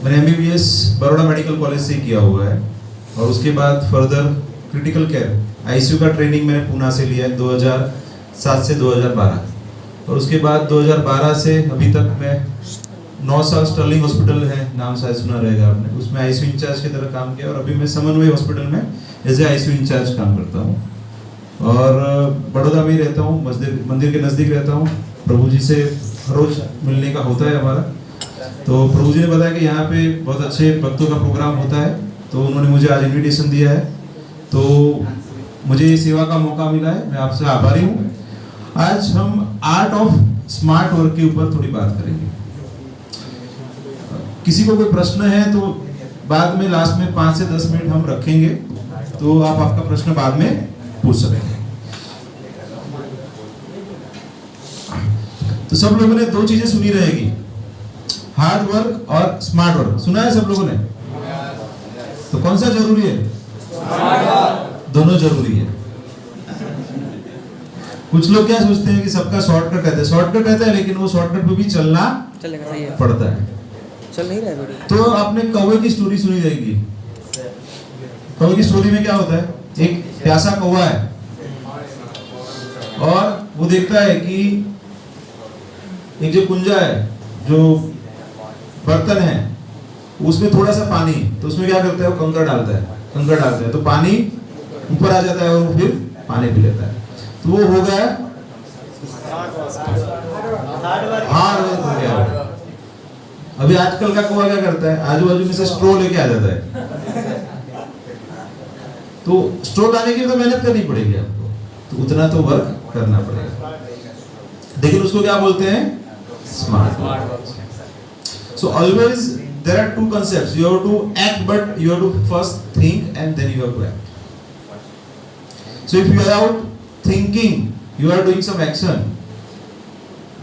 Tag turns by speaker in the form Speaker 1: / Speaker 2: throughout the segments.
Speaker 1: मैंने MBBS Baroda medical college से किया हुआ है और उसके बाद फर्दर क्रिटिकल केयर आईसीयू का ट्रेनिंग मैंने पूना से लिया है 2007 से 2012 और उसके बाद 2012 से अभी तक मैं 9 साल स्टर्लिंग हॉस्पिटल है, नाम शायद सुना रहेगा आपने, उसमें आईसीयू इंचार्ज की तरह काम किया और अभी मैं समन्वय हॉस्पिटल में एज ए आईसीयू इंचार्ज काम करता हूँ और बड़ौदा में ही रहता हूँ, मंदिर के नज़दीक रहता हूँ। प्रभु जी से हर रोज मिलने का होता है हमारा, तो प्रभु जी ने बताया कि यहाँ पे बहुत अच्छे भक्तों का प्रोग्राम होता है, तो उन्होंने मुझे आज इनविटेशन दिया है, तो मुझे ये सेवा का मौका मिला है, मैं आपसे आभारी हूँ। आज हम आर्ट ऑफ स्मार्ट वर्क के ऊपर थोड़ी बात करेंगे। किसी को कोई प्रश्न है तो बाद में लास्ट में 5 से 10 मिनट हम रखेंगे, तो आप आपका प्रश्न बाद में पूछ सकेंगे। तो सब लोगों ने 2 चीजें सुनी रहेगी, हार्ड वर्क और स्मार्ट वर्क। सुना है सब लोगों ने? तो कौन सा जरूरी है? दोनों जरूरी है। कुछ लोग क्या सोचते हैं कि सबका शॉर्टकट रहता है, शॉर्टकट रहता है, लेकिन वो शॉर्टकट पे भी चलना पड़ता है।
Speaker 2: चल नहीं रहा है।
Speaker 1: तो आपने कौवे की स्टोरी सुनी रहेगी। कौवे की स्टोरी में क्या होता है, एक प्यासा कौवा है और वो देखता है कि एक जो कुंजा है, जो बर्तन है, उसमें थोड़ा सा पानी, तो उसमें क्या करता है, वो कंकड़ डालता है, तो पानी ऊपर आ जाता है और फिर पानी पी लेता है। तो वो हो गया हार्ड वर्क हो गया। अभी आजकल का कौवा क्या करता है, आजू बाजू में से स्ट्रो लेके आ जाता है, तो स्ट्रो लाने के लिए तो मेहनत करनी पड़ेगी आपको, तो उतना तो वर्क करना पड़ेगा, लेकिन उसको क्या बोलते हैं, smart work. So always there are 2 concepts. You have to act, but you have to first think and then you have to act. So if you are out thinking, you are doing some action,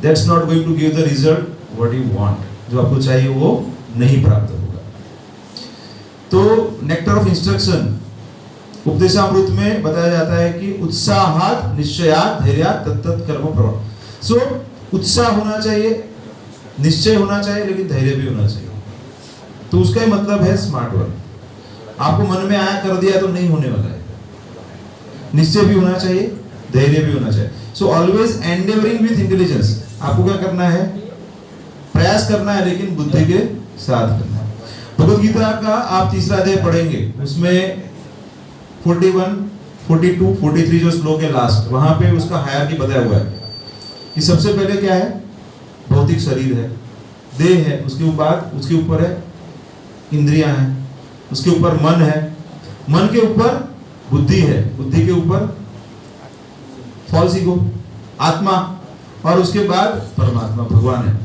Speaker 1: that's not going to give the result what you want. जो आपको चाहिए वो नहीं प्राप्त होगा। तो nectar of instruction Upadeshamrita में बताया जाता है कि उत्साहात निश्चयात धैर्यात तत्तत् कर्म प्रभव। सो उत्साह होना चाहिए, निश्चय होना चाहिए, लेकिन धैर्य भी होना चाहिए। तो उसका ही मतलब है स्मार्ट वर्क। आपको मन में आया कर दिया तो नहीं होने वाला है, निश्चय भी होना चाहिए, धैर्य भी होना चाहिए। So always endeavouring with intelligence. आपको क्या करना है, प्रयास करना है, लेकिन बुद्धि के साथ करना है। भगवद गीता का आप 3रा अध्याय पढ़ेंगे, उसमें 41, 42, 43 जो श्लोक है लास्ट, वहां पे उसका हायरार्की बताया हुआ है कि सबसे पहले क्या है, भौतिक शरीर है, देह है, उसके ऊपर है इंद्रियां हैं, उसके ऊपर मन है, मन के ऊपर बुद्धि है, बुद्धि के ऊपर फॉल्स ईगो आत्मा, और उसके बाद परमात्मा भगवान है।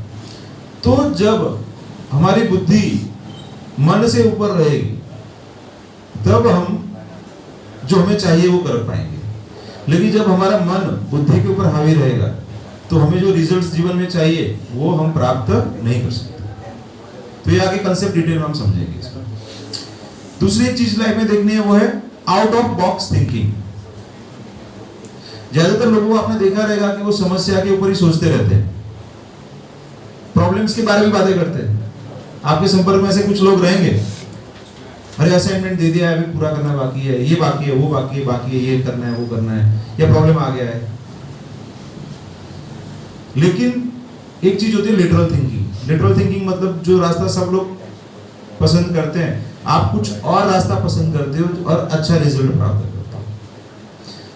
Speaker 1: तो जब हमारी बुद्धि मन से ऊपर रहेगी, तब हम जो हमें चाहिए वो कर पाएंगे। लेकिन जब हमारा मन बुद्धि के ऊपर हावी रहेगा, तो हमें जो रिजल्ट्स जीवन में चाहिए वो हम प्राप्त नहीं कर सकते। तो ये आगे कंसेप्ट डिटेल में हम समझेंगे इसका। दूसरी एक चीज लाइफ में देखनी है, वो है आउट ऑफ बॉक्स थिंकिंग। ज्यादातर लोगों को आपने देखा रहेगा कि वो समस्या के ऊपर ही सोचते रहते हैं, प्रॉब्लम्स के बारे में बातें करते हैं। आपके संपर्क में ऐसे कुछ लोग रहेंगे, अरे असाइनमेंट दे दिया है, अभी पूरा करना बाकी है, ये बाकी है, वो बाकी है, ये करना है, वो करना है, या प्रॉब्लम आ गया है। लेकिन एक चीज होती है लेटरल थिंकिंग। लेटरल थिंकिंग मतलब जो रास्ता सब लोग पसंद करते हैं, आप कुछ और रास्ता पसंद करते हो और अच्छा रिजल्ट प्राप्त करते हो।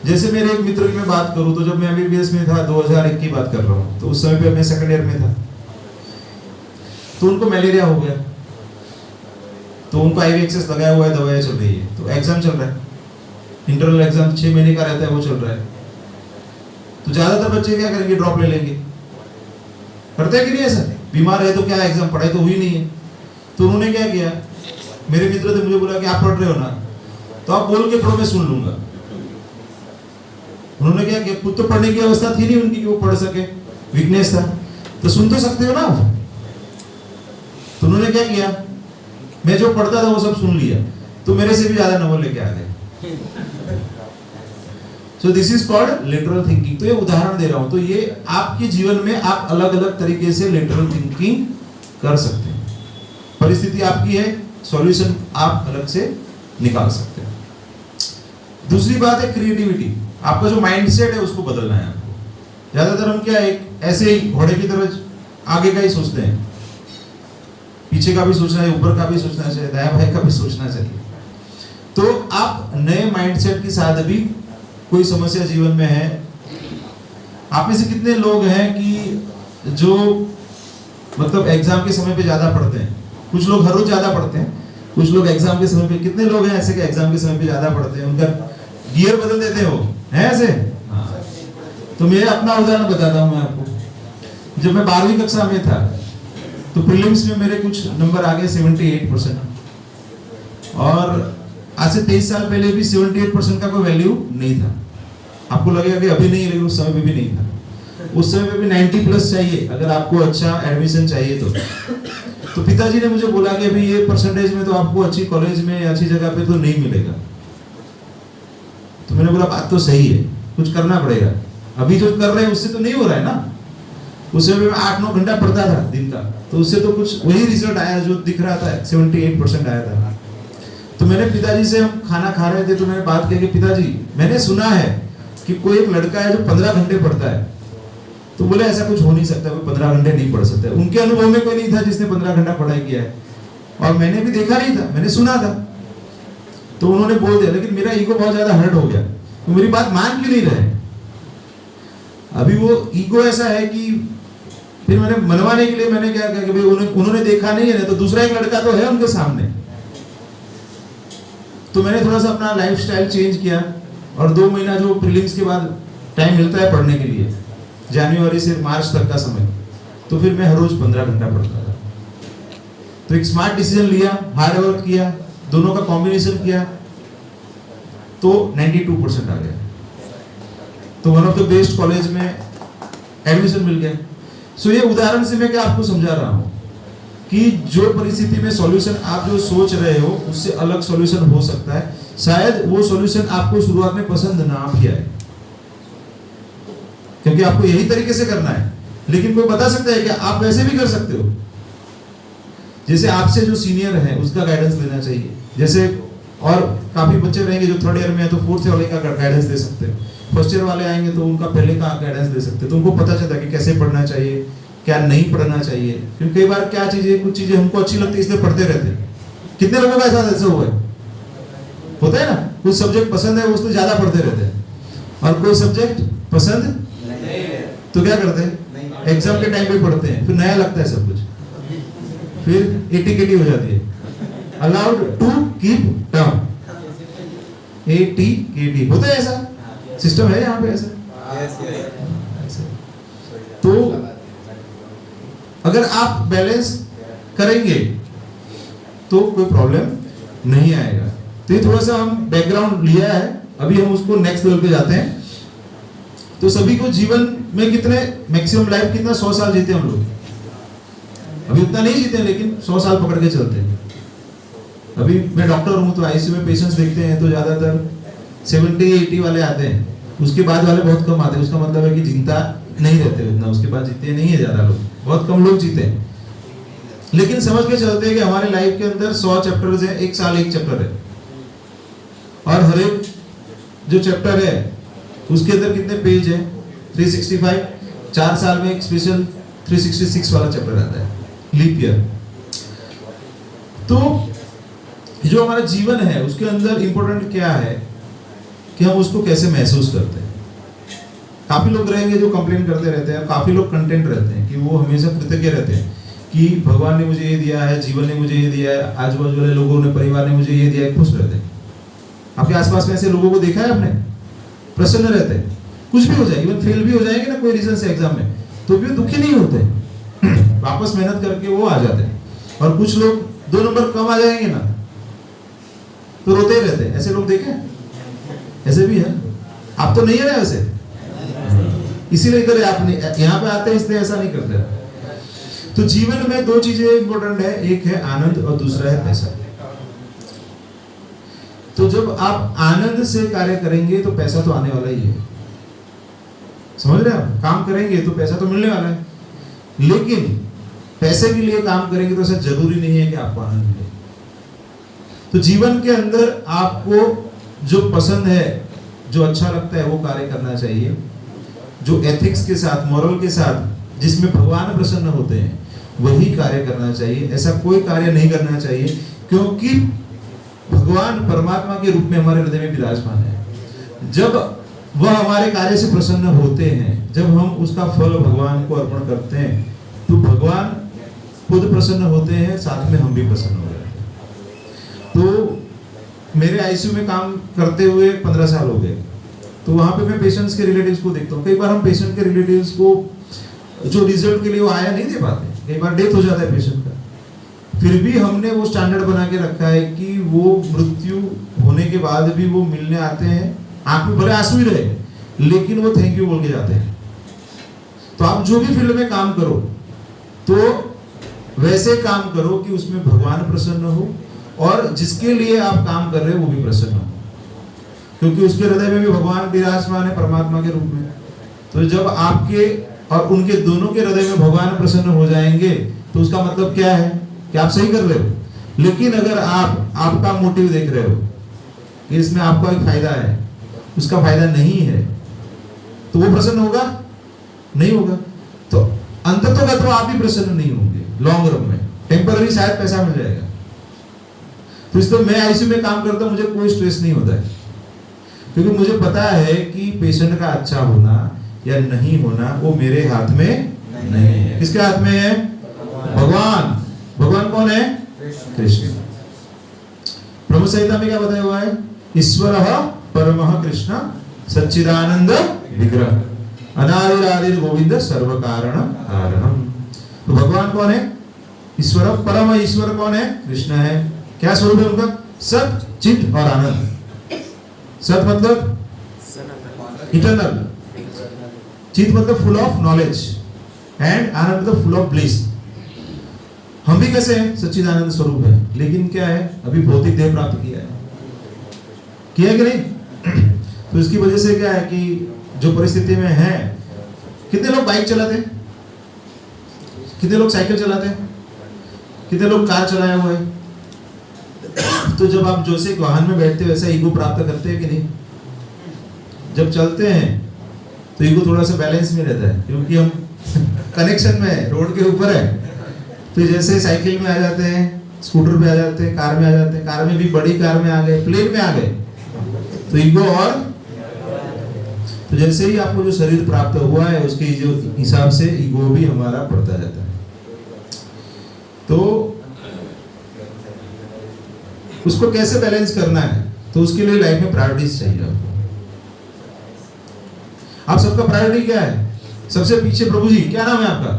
Speaker 1: जैसे मेरे एक मित्र की मैं बात करूं, तो जब मैं एमबीबीएस में था, 2001 की बात कर रहा हूं, तो उस समय पे मैं सेकंड ईयर में था, तो उनको मलेरिया हो गया, तो उनको आईवी एक्सेस लगाया हुआ है, दवाएं चल रही है, तो एग्जाम चल रहा है, इंटरनल एग्जाम 6 महीने का रहता है, वो चल रहा है। तो ज्यादातर बच्चे क्या करेंगे, ड्रॉप ले लेंगे। करते हैं कि नहीं ऐसा? बीमार है तो क्या एग्जाम, पढ़ाई तो हुई नहीं है। तो उन्होंने क्या किया, मेरे मित्र थे, मुझे बोला कि आप पढ़ रहे हो ना, तो आप बोल के पढ़ो, मैं सुन लूंगा। उन्होंने क्या किया, खुद तो पढ़ने की अवस्था थी नहीं उनकी कि वो पढ़ सके, वीकनेस था, तो सुन तो सकते हो ना। तो उन्होंने क्या किया, मैं जो पढ़ता था वो सब सुन लिया, तो मेरे से भी ज्यादा नंबर लेके आ गए। So this is called lateral thinking. तो ये उदाहरण दे रहा हूं, तो ये आपके जीवन में आप अलग अलग तरीके से लेटरल थिंकिंग कर सकते हैं। परिस्थिति आपकी है, सॉल्यूशन आप अलग से निकाल सकते हैं। दूसरी बात है क्रिएटिविटी। आपका जो माइंडसेट है उसको बदलना है आपको। ज्यादातर हम क्या एक ऐसे ही घोड़े की तरह आगे का ही सोचते हैं, पीछे का भी सोचना है, ऊपर का भी सोचना चाहिए, दाएं बाएं का भी सोचना चाहिए। तो आप नए माइंडसेट के साथ भी कोई समस्या जीवन में है, आप में से कितने लोग हैं कि जो मतलब एग्जाम के समय पे ज्यादा पढ़ते हैं? कुछ लोग हर रोज ज्यादा पढ़ते हैं, कुछ लोग एग्जाम के समय पे, कितने लोग हैं ऐसे कि एग्जाम के समय पे ज्यादा पढ़ते हैं, उनका गियर बदल देते हो, है ऐसे? हाँ। तो मैं अपना उदाहरण बताता हूँ मैं आपको। जब मैं 12वीं कक्षा में था तो प्रीलिम्स में मेरे कुछ नंबर आ गए 78%, और आज से 23 साल पहले भी 78% का कोई वैल्यू नहीं था। आपको लगेगा कि अभी नहीं, लेकिन उस समय पे भी नहीं था। उस समय पे भी 90 प्लस चाहिए अगर आपको अच्छा एडमिशन चाहिए तो पिताजी ने मुझे बोला कि अभी ये परसेंटेज में तो आपको अच्छी कॉलेज में या अच्छी जगह पे तो नहीं मिलेगा। तो मैंने बोला बात तो सही है, कुछ करना पड़ेगा, अभी जो कर रहे हैं उससे तो नहीं हो रहा है ना। उस समय मैं 8-9 घंटा पढ़ता था दिन का, तो उससे तो कुछ वही रिजल्ट आया जो दिख रहा था, 78% आया था। तो मैंने पिताजी से, हम खाना खा रहे थे तो मैंने बात की कि पिताजी मैंने सुना है कि कोई एक लड़का है जो 15 घंटे पढ़ता है। तो बोले ऐसा कुछ हो नहीं सकता, कोई 15 घंटे नहीं पढ़ सकता। उनके अनुभव में कोई नहीं था जिसने 15 घंटा पढ़ाई किया है, और मैंने भी देखा नहीं था, मैंने सुना था। तो उन्होंने बोल दिया, लेकिन मेरा ईगो बहुत ज्यादा हर्ट हो गया, तो मेरी बात मान क्यों नहीं रहे। अभी वो ईगो ऐसा है कि फिर मैंने मनवाने के लिए मैंने क्या कहा कि भाई उन्होंने देखा नहीं है, तो दूसरा एक लड़का तो है उनके सामने। तो मैंने थोड़ा सा अपना लाइफस्टाइल चेंज किया, और 2 महीना जो प्रीलिम्स के बाद टाइम मिलता है पढ़ने के लिए, जनवरी से मार्च तक का समय, तो फिर मैं हर रोज 15 घंटा पढ़ता था। तो एक स्मार्ट डिसीजन लिया, हार्ड वर्क किया, दोनों का कॉम्बिनेशन किया, तो 92% आ गया। तो one of the best college में एडमिशन मिल गया। सो ये उदाहरण से मैं क्या आपको समझा रहा हूं कि जो परिस्थिति में सॉल्यूशन आप जो सोच रहे हो उससे अलग सॉल्यूशन हो सकता है। शायद वो सॉल्यूशन आपको शुरुआत में पसंद ना भी आए, क्योंकि आपको यही तरीके से करना है, लेकिन कोई बता सकता है कि आप वैसे भी कर सकते हो। जैसे आपसे जो सीनियर है उसका गाइडेंस लेना चाहिए, जैसे और काफी बच्चे रहेंगे जो 3rd ईयर में है तो 4th वाले का गाइडेंस दे सकते हैं, 1st ईयर वाले आएंगे तो उनका पहले का गाइडेंस दे सकते हैं। तो उनको पता चलता है कि कैसे पढ़ना चाहिए, क्या नहीं पढ़ना चाहिए। क्योंकि कई बार क्या चीजें, कुछ चीजें हमको अच्छी लगती है इसलिए पढ़ते रहते हैं। कितने लोगों का ऐसा हुआ है? होता है ना, कुछ सब्जेक्ट पसंद है वो उसमें ज्यादा पढ़ते रहते हैं, और कोई सब्जेक्ट पसंद तो क्या करते हैं, एग्जाम के टाइम पे पढ़ते हैं, फिर नया लगता है सब कुछ, फिर एटीकेटी हो जाती है। Allowed to keep down, ATKT होता है, ऐसा सिस्टम है यहाँ पे ऐसा। तो अगर आप बैलेंस करेंगे तो कोई प्रॉब्लम नहीं आएगा। तो ये थोड़ा सा हम बैकग्राउंड लिया है, अभी हम उसको नेक्स्ट लेवल पे जाते हैं। तो सभी को जीवन में कितने, मैक्सिमम लाइफ कितना, 100 साल जीते हम लोग। अभी उतना नहीं जीते, लेकिन 100 साल पकड़ के चलते हैं। अभी मैं डॉक्टर हूं तो आईसीयू में पेशेंट्स देखते हैं तो ज्यादातर 70-80 वाले आते हैं, उसके बाद वाले बहुत कम आते हैं। उसका मतलब है कि जिंदा नहीं रहते उतना, उसके बाद जीते नहीं है ज्यादा लोग, बहुत कम लोग जीते हैं। लेकिन समझ के चलते हैं कि हमारे लाइफ के अंदर 100 चैप्टर्स हैं, एक साल एक चैप्टर है, और हर एक जो चैप्टर है उसके अंदर कितने पेज है, 365। 4 साल में एक स्पेशल 366 वाला चैप्टर आता है, लीप ईयर। तो जो हमारा जीवन है उसके अंदर इंपॉर्टेंट क्या है कि हम उसको कैसे महसूस करते हैं। काफी लोग रहेंगे जो कंप्लेन करते रहते हैं, काफी लोग कंटेंट रहते हैं कि वो हमेशा कृतज्ञ रहते हैं कि भगवान ने मुझे ये दिया है, जीवन ने मुझे ये दिया है, आजू बाजू वाले लोगों ने, परिवार ने मुझे ये दिया है, खुश रहते हैं। आपके आसपास में ऐसे लोगों को देखा है आपने? प्रसन्न रहते हैं, कुछ भी हो जाए, इवन फेल भी हो जाएंगे ना कोई रीजन से एग्जाम में, तो भी दुखी नहीं होते, वापस मेहनत करके वो आ जाते हैं। और कुछ लोग 2 नंबर कम आ जाएंगे ना तो रोते ही रहते हैं, ऐसे लोग देखे? ऐसे भी है। आप तो नहीं है ना ऐसे, इसीलिए इधर आप यहाँ पे आते हैं, इसलिए ऐसा नहीं करते। तो जीवन में 2 चीजें इंपॉर्टेंट है, एक है आनंद और दूसरा है पैसा। तो जब आप आनंद से कार्य करेंगे तो पैसा तो आने वाला ही है, समझ रहे हैं आप? काम करेंगे तो पैसा तो मिलने वाला है। लेकिन पैसे के लिए काम करेंगे तो ऐसा जरूरी नहीं है कि आपको आनंद मिले। तो जीवन के अंदर आपको जो पसंद है, जो अच्छा लगता है वो कार्य करना चाहिए, जो एथिक्स के साथ, मॉरल के साथ, जिसमें भगवान प्रसन्न होते हैं वही कार्य करना चाहिए। ऐसा कोई कार्य नहीं करना चाहिए, क्योंकि भगवान परमात्मा के रूप में हमारे हृदय में विराजमान है। जब वह हमारे कार्य से प्रसन्न होते हैं, जब हम उसका फल भगवान को अर्पण करते हैं, तो भगवान खुद प्रसन्न होते हैं, साथ में हम भी प्रसन्न हो जाते हैं। तो मेरे आईसीयू में काम करते हुए 15 साल हो गए, तो वहां पे मैं पेशेंट्स के रिलेटिव्स को देखता हूँ। कई बार हम पेशेंट के रिलेटिव्स को जो रिजल्ट के लिए वो आया नहीं दे पाते, कई बार डेथ हो जाता है पेशेंट का, फिर भी हमने वो स्टैंडर्ड बना के रखा है कि वो मृत्यु होने के बाद भी वो मिलने आते हैं, आंख में भले आंसू ही रहे, लेकिन वो थैंक यू बोल के जाते हैं। तो आप जो भी फील्ड में काम करो, तो वैसे काम करो कि उसमें भगवान प्रसन्न हो, और जिसके लिए आप काम कर रहे हो वो भी प्रसन्न हो, क्योंकि उसके हृदय में भी भगवान विराजमान है परमात्मा के रूप में। तो जब आपके और उनके दोनों के हृदय में भगवान प्रसन्न हो जाएंगे, तो उसका मतलब क्या है कि आप सही कर रहे हो। लेकिन अगर आप आपका मोटिव देख रहे हो कि इसमें आपका एक फायदा है, उसका फायदा नहीं है, तो वो प्रसन्न होगा नहीं होगा। तो अंततः तो आप भी प्रसन्न नहीं होंगे लॉन्ग रन में, टेम्पररी शायद पैसा मिल जाएगा। तो इसलिए मैं आईसीयू में काम करता हूं, मुझे कोई स्ट्रेस नहीं होता है, क्योंकि मुझे पता है कि पेशेंट का अच्छा होना या नहीं होना वो मेरे हाथ में नहीं है। किसके हाथ में है? भगवान। भगवान कौन है? कृष्ण। ब्रह्म संहिता में क्या बताया हुआ है? ईश्वरः परमः कृष्ण सच्चिदानंद विग्रह अनादिरादिर गोविंद सर्व कारण कारणम। तो भगवान कौन है? ईश्वर। परम ईश्वर कौन है? कृष्ण है। क्या स्वरूप है उनका? सत, चित और आनंद। सत मतलब इटर्नल, चित मतलब फुल ऑफ नॉलेज, एंड आनंद मतलब फुल ऑफ ब्लिस। हम भी कैसे हैं? सच्चिदानंद स्वरूप है, लेकिन क्या है, अभी भौतिक देह प्राप्त किया है कि नहीं? तो इसकी वजह से क्या है कि जो परिस्थिति में है, कितने लोग बाइक चलाते हैं, कितने लोग साइकिल चलाते हैं, कितने लोग कार चलाए हुए हैं। तो जब आप जैसे वाहन में बैठते हो वैसा ईगो प्राप्त करते हैं कि नहीं? जब चलते हैं तो ईगो थोड़ा सा बैलेंस में रहता है, क्योंकि हम कनेक्शन में है, रोड के ऊपर है। तो जैसे साइकिल में आ जाते हैं, स्कूटर पे आ जाते हैं, कार में आ जाते हैं, कार में भी बड़ी कार में आ गए, प्लेन में आ गए, तो ईगो। और तो जैसे ही आपको जो शरीर प्राप्त हुआ है उसके जो हिसाब से ईगो भी हमारा बढ़ता जाता है। तो उसको कैसे बैलेंस करना है? तो उसके लिए लाइफ में प्रायोरिटीज चाहिए आपको। आप सबका प्रायोरिटी क्या है? सबसे पीछे प्रभु जी, क्या नाम है आपका?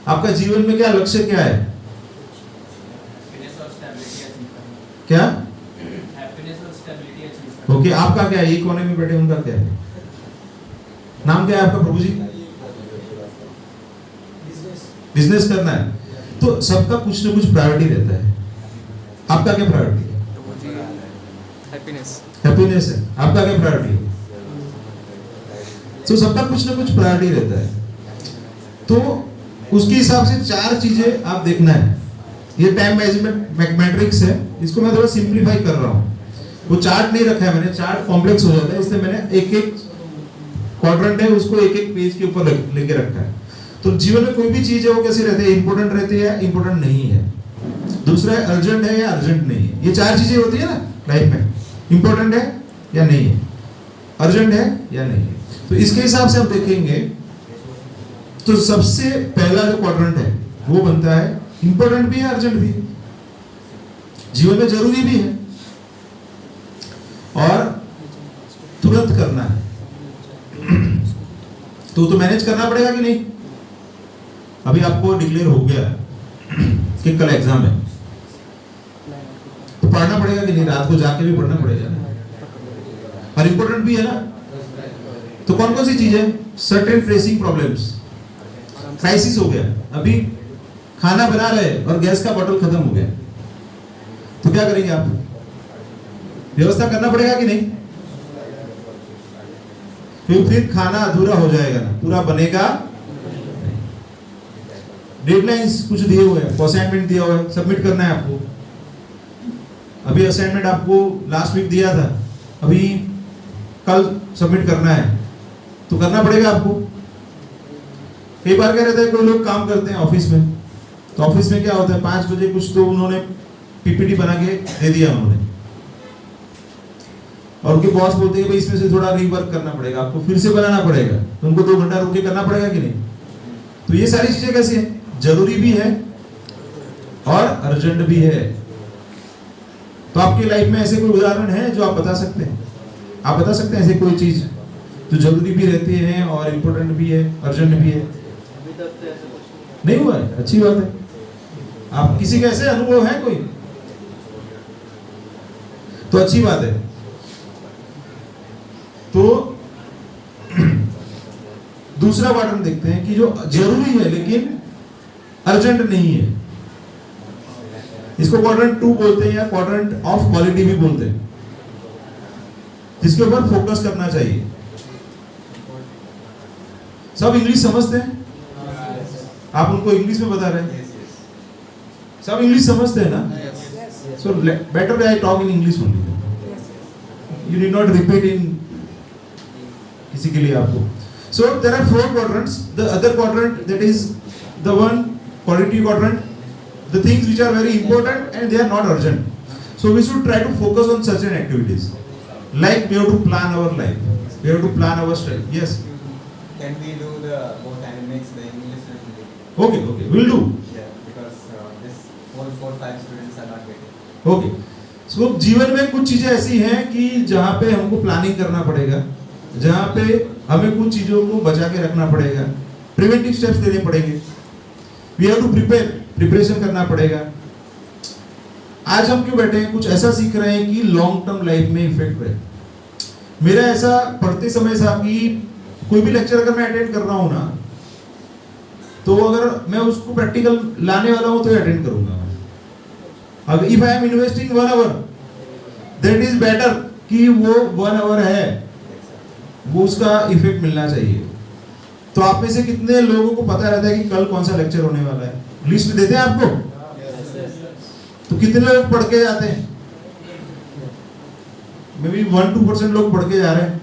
Speaker 1: आपका जीवन में क्या लक्ष्य क्या है? क्या? ओके, आपका क्या है? ये कोने में बैठे उनका क्या है? नाम क्या है आपका प्रभु जी? बिजनेस करना है। तो सबका कुछ ना कुछ प्रायोरिटी रहता है। आपका क्या प्रायोरिटी है? हैप्पीनेस। हैप्पीनेस है। आपका क्या प्रायोरिटी है? तो सबका कुछ ना कुछ प्रायोरिटी रहता है। तो उसके हिसाब से 4 चीजें आप देखना है। ये टाइम मैनेजमेंट मैट्रिक्स है, इसको मैं थोड़ा सिंप्लीफाई कर रहा हूँ। वो चार्ट नहीं रखा है मैंने, चार्ट कॉम्प्लेक्स हो जाता है, इसलिए मैंने एक-एक क्वाड्रेंट है उसको एक-एक पेज के ऊपर लेके रखा है। तो जीवन में कोई भी चीज है वो कैसी रहती है? इंपॉर्टेंट रहती है, इंपॉर्टेंट नहीं है। दूसरा है अर्जेंट है या अर्जेंट नहीं है। ये 4 चीजें होती है ना लाइफ में, इंपॉर्टेंट है या नहीं है, अर्जेंट है या नहीं है। तो इसके हिसाब से आप देखेंगे तो सबसे पहला जो क्वाड्रेंट है वो बनता है इंपॉर्टेंट भी है, अर्जेंट भी है, जीवन में जरूरी भी है और तुरंत करना है। तो मैनेज करना पड़ेगा कि नहीं? अभी आपको डिक्लेयर हो गया कि कल एग्जाम है, तो पढ़ना पड़ेगा कि नहीं? रात को जाके भी पढ़ना पड़ेगा ना, और इंपॉर्टेंट भी है ना। तो कौन कौन सी चीजें? सर्टेन प्रेसिंग प्रॉब्लम्स, क्राइसिस हो गया, अभी खाना बना रहे और गैस का बॉटल खत्म हो गया, तो क्या करेंगे आप? व्यवस्था करना पड़ेगा कि नहीं? फिर खाना अधूरा हो जाएगा ना, पूरा बनेगा। डेडलाइंस कुछ दिए हुए हैं, असाइनमेंट दिया हुआ है, सबमिट करना है आपको। अभी असाइनमेंट आपको लास्ट वीक दिया था, अभी कल सबमिट करना है, तो करना पड़ेगा आपको। कई बार क्या रहता है, कोई लोग काम करते हैं ऑफिस में, तो ऑफिस में क्या होता है 5 बजे कुछ तो उन्होंने पीपीटी बना के दे दिया उन्होंने, और उनके बॉस बोलते हैं भाई इसमें से थोड़ा रीवर्क करना पड़ेगा आपको, फिर से बनाना पड़ेगा, तो उनको 2 घंटा रुक के करना पड़ेगा कि नहीं। तो ये सारी चीजें कैसी है, जरूरी भी है और अर्जेंट भी है। तो आपकी लाइफ में ऐसे कोई उदाहरण है जो आप बता सकते हैं? आप बता सकते हैं ऐसे कोई चीज जो जरूरी भी रहती है और इम्पोर्टेंट भी है, अर्जेंट भी है? नहीं हुआ है, अच्छी बात है। आप किसी का ऐसे अनुभव है कोई? तो अच्छी बात है। तो दूसरा क्वाड्रेंट देखते हैं कि जो जरूरी है लेकिन अर्जेंट नहीं है, इसको क्वाड्रेंट 2 बोलते हैं या क्वाड्रेंट ऑफ क्वालिटी भी बोलते हैं, जिसके ऊपर फोकस करना चाहिए। सब इंग्लिश समझते हैं? आप उनको इंग्लिश में बता रहे हैं? सब इंग्लिश समझते हैं ना? So better I talk in English only, you need not repeat in किसी के लिए आपको। So there are 4 quadrants. The other quadrant, that is the one quality quadrant, the things which are very important and they are not urgent. So we should try to focus on certain activities. Like we have to plan our life, we have to plan our study. Yes.
Speaker 2: Can we do the both and mix the English and Hindi?
Speaker 1: Okay, we'll do.
Speaker 2: Yeah, because this whole 4-5 students are not getting.
Speaker 1: Okay. So जीवन में कुछ चीजें ऐसी हैं कि जहाँ पे हमको प्लानिंग करना पड़ेगा, जहाँ पे हमें कुछ चीजों को बचा के रखना पड़ेगा, प्रिवेंटिव स्टेप्स लेने पड़ेंगे, वी हैव टू प्रिपरेशन करना पड़ेगा। आज हम क्यों बैठे हैं, कुछ ऐसा सीख रहे हैं कि लॉन्ग टर्म लाइफ में इफेक्ट रहे। मेरा ऐसा पढ़ते समय था कि कोई भी लेक्चर अगर मैं अटेंड कर रहा हूँ ना, तो अगर मैं उसको प्रैक्टिकल लाने वाला हूँ तो अटेंड करूंगा। अगर if I am investing 1 hour, that is better कि वो 1 आवर है, वो उसका इफेक्ट मिलना चाहिए। तो आप में से कितने लोगों को पता रहता है कि कल कौन सा लेक्चर होने वाला है? लिस्ट देते हैं आपको? तो कितने लोग पढ़ के जाते हैं? मे बी 1-2% लोग पढ़ के जा रहे हैं।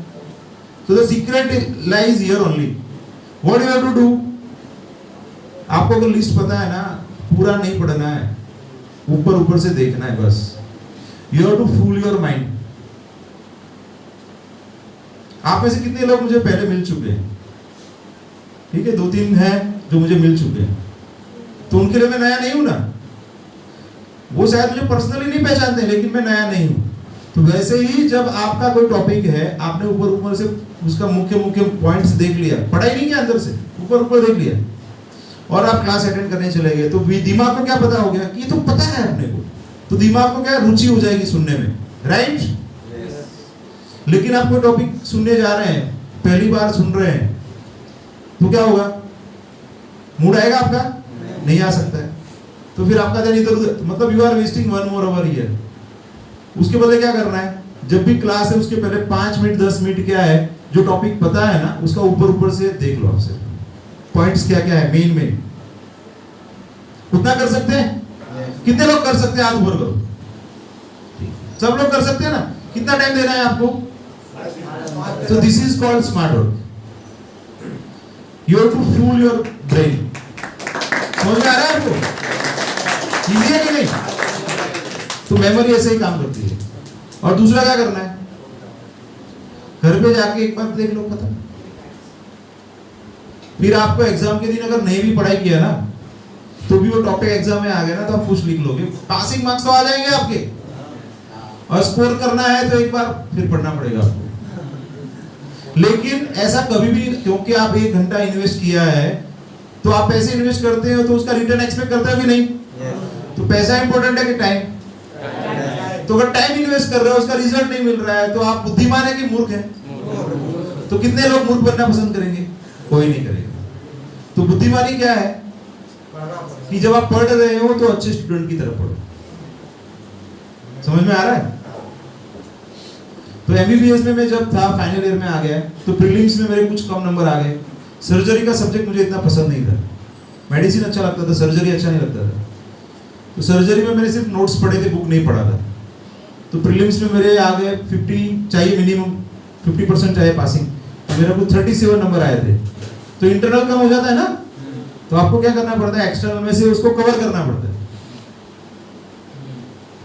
Speaker 1: So the secret lies here only. What you have to do? आपको अगर लिस्ट पता है ना, पूरा नहीं पढ़ना है, ऊपर से देखना है बस। You have to fool your mind. आप में से कितने लोग मुझे पहले मिल चुके हैं? ठीक है, 2-3 हैं जो मुझे मिल चुके हैं, तो उनके लिए मैं नया नहीं हूं ना। वो शायद मुझे पर्सनली नहीं पहचानते, लेकिन मैं नया नहीं हूं। तो वैसे ही जब आपका कोई टॉपिक है, आपने ऊपर से उसका मुख्य पॉइंट्स देख लिया, पढ़ाई नहीं किया, अंदर से ऊपर देख लिया, और आप क्लास अटेंड करने चले गए, तो दिमाग को क्या पता हो गया कि ये तो पता है अपने को, तो दिमाग को क्या रुचि हो जाएगी सुनने में, राइट? लेकिन आप कोई टॉपिक सुनने जा रहे हैं, पहली बार सुन रहे हैं, तो क्या होगा? मूड आएगा आपका? नहीं आ सकता है। तो फिर आपका ध्यान इधर उधर, मतलब you are wasting 1 more hour here. उसके बदले क्या करना है, जब भी क्लास है उसके पहले 5 मिनट 10 मिनट क्या है, जो टॉपिक पता है ना, उसका ऊपर से देख लो, आपसे पॉइंट्स क्या क्या है, मेन। उतना कर सकते हैं? कितने लोग कर सकते हैं? हाथ ऊपर करो। सब लोग कर सकते हैं ना? कितना टाइम देना है आपको? So this is called smart work. You have to fool your brain. समझ में आ रहा है आपको? इजी है कि नहीं? तो मेमोरी ऐसे ही काम करती है। और दूसरा क्या करना है, घर पे जाके एक बार देख लो, खत्म। फिर आपको एग्जाम के दिन अगर नहीं भी पढ़ाई किया ना, तो भी वो टॉपिक एग्जाम में आ गया ना, तो आप कुछ लिख लोगे, पासिंग मार्क्स तो आ जाएंगे आपके। और स्कोर करना है तो एक बार फिर पढ़ना पड़ेगा आपको। लेकिन ऐसा कभी भी, क्योंकि आप 1 घंटा इन्वेस्ट किया है, तो आप पैसे इन्वेस्ट करते हो तो उसका रिटर्न एक्सपेक्ट करते हो कि नहीं? तो पैसा इंपॉर्टेंट है कि टाइम? तो अगर टाइम इन्वेस्ट कर रहे हो, उसका रिजल्ट नहीं मिल रहा है, तो आप बुद्धिमान है कि मूर्ख है? तो कितने लोग मूर्ख बनना पसंद करेंगे? कोई नहीं करेगा। तो बुद्धिमानी क्या है कि जब आप पढ़ रहे हो तो अच्छे स्टूडेंट की तरफ पढ़ो। समझ में आ रहा है? तो एमबीबीएस में मैं जब था, फाइनल ईयर में आ गया, तो प्रीलिम्स में मेरे कुछ कम नंबर आ गए। सर्जरी का सब्जेक्ट मुझे इतना पसंद नहीं था, मेडिसिन अच्छा लगता था, सर्जरी अच्छा नहीं लगता था। तो सर्जरी में मैंने सिर्फ नोट्स पढ़े थे, बुक नहीं पढ़ा था। तो प्रीलिम्स में मेरे आ गए 50 चाहिए, मिनिमम 50% चाहिए पासिंग, तो मेरे को 37 नंबर आए थे। तो इंटरनल कम हो जाता है ना, तो आपको क्या करना पड़ता है, एक्सटर्नल में से उसको कवर करना पड़ता है।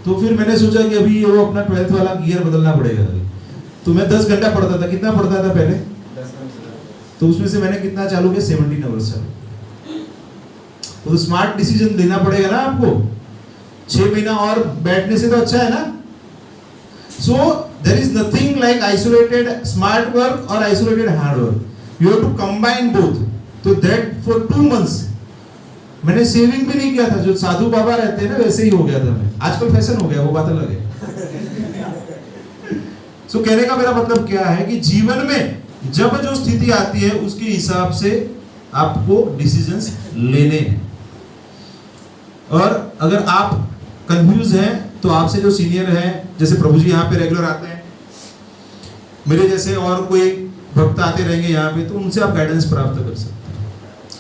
Speaker 1: तो फिर मैंने सोचा कि अभी वो अपना 12th वाला गियर बदलना पड़ेगा अभी। तो मैं 10 घंटा पढ़ता था। कितना पढ़ता था पहले?
Speaker 2: 10 घंटे।
Speaker 1: तो उसमें से मैंने कितना चालू किया? 17 आवर्स चालू। तो स्मार्ट डिसीजन लेना पड़ेगा ना आपको। 6 महीना और बैठने से तो अच्छा है ना। So there is nothing like isolated smart work और isolated hard work. You have to combine both. तो दैट फॉर 2 मंथ्स मैंने सेविंग भी नहीं किया था। जो साधु बाबा रहते हैं ना, वैसे ही हो गया था मैं। आजकल फैशन हो गया, वो बात अलग है। सो कहने का मेरा मतलब क्या है कि जीवन में जब जो स्थिति आती है उसके हिसाब से आपको डिसीजंस लेने हैं। और अगर आप कंफ्यूज हैं तो आपसे जो सीनियर हैं, जैसे प्रभु जी यहाँ पे रेगुलर आते हैं, मेरे जैसे और कोई भक्त आते रहेंगे यहाँ पे, तो उनसे आप गाइडेंस प्राप्त कर सकते हैं।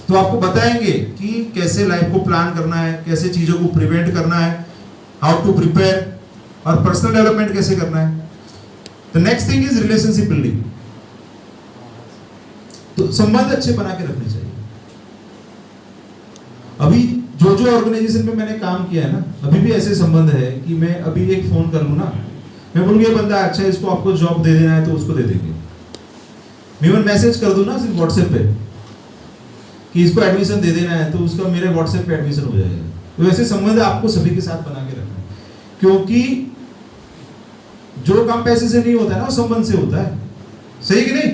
Speaker 1: तो आपको बताएंगे कि कैसे लाइफ को प्लान करना है, कैसे चीजों को प्रिवेंट करना है, हाउ टू प्रिपेयर, और पर्सनल डेवलपमेंट कैसे करना है। The next thing is relationship building. तो संबंध अच्छे बना के रखने चाहिए। अभी जो ऑर्गेनाइजेशन में मैंने काम किया है ना, अभी भी ऐसे संबंध है कि मैं अभी एक फोन कर लूं ना, मैं बोलूँ ये बंदा अच्छा है, इसको आपको जॉब दे देना है तो उसको दे देंगे। मैं इवन मैसेज कर दूं ना सिर्फ व्हाट्सएप पे कि इसको एडमिशन दे देना है, तो उसका मेरे व्हाट्सएप पे एडमिशन हो जाएगा। तो ऐसे संबंध आपको सभी के साथ बना के रखना है, क्योंकि जो काम पैसे से नहीं होता है ना, वो संबंध से होता है। सही कि नहीं?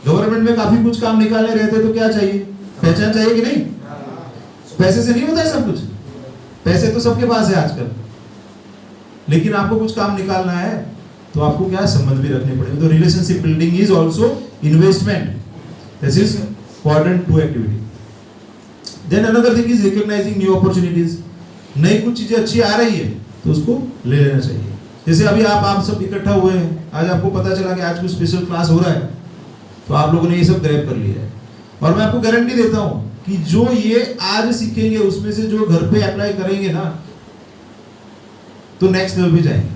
Speaker 1: गवर्नमेंट में काफी कुछ काम निकालने रहते तो क्या चाहिए? पहचान चाहिए कि नहीं? पैसे से नहीं होता है सब कुछ। पैसे तो सबके पास है आजकल, लेकिन आपको कुछ काम निकालना है तो आपको क्या संबंध भी रखने पड़ेंगे। तो relationship building is also investment. This is quadrant 2 activity. Then another thing is recognising new opportunities. नई कुछ चीजें अच्छी आ रही है तो उसको ले लेना चाहिए। जैसे अभी आप सब इकट्ठा हुए हैं, आज आपको पता चला कि आज कुछ स्पेशल क्लास हो रहा है, तो आप लोगों ने ये सब ग्रैब कर लिया है। और मैं आपको गारंटी देता हूं कि जो ये आज सीखेंगे उसमें से जो घर पे अप्लाई करेंगे ना, तो नेक्स्ट लेवल पे जाएंगे।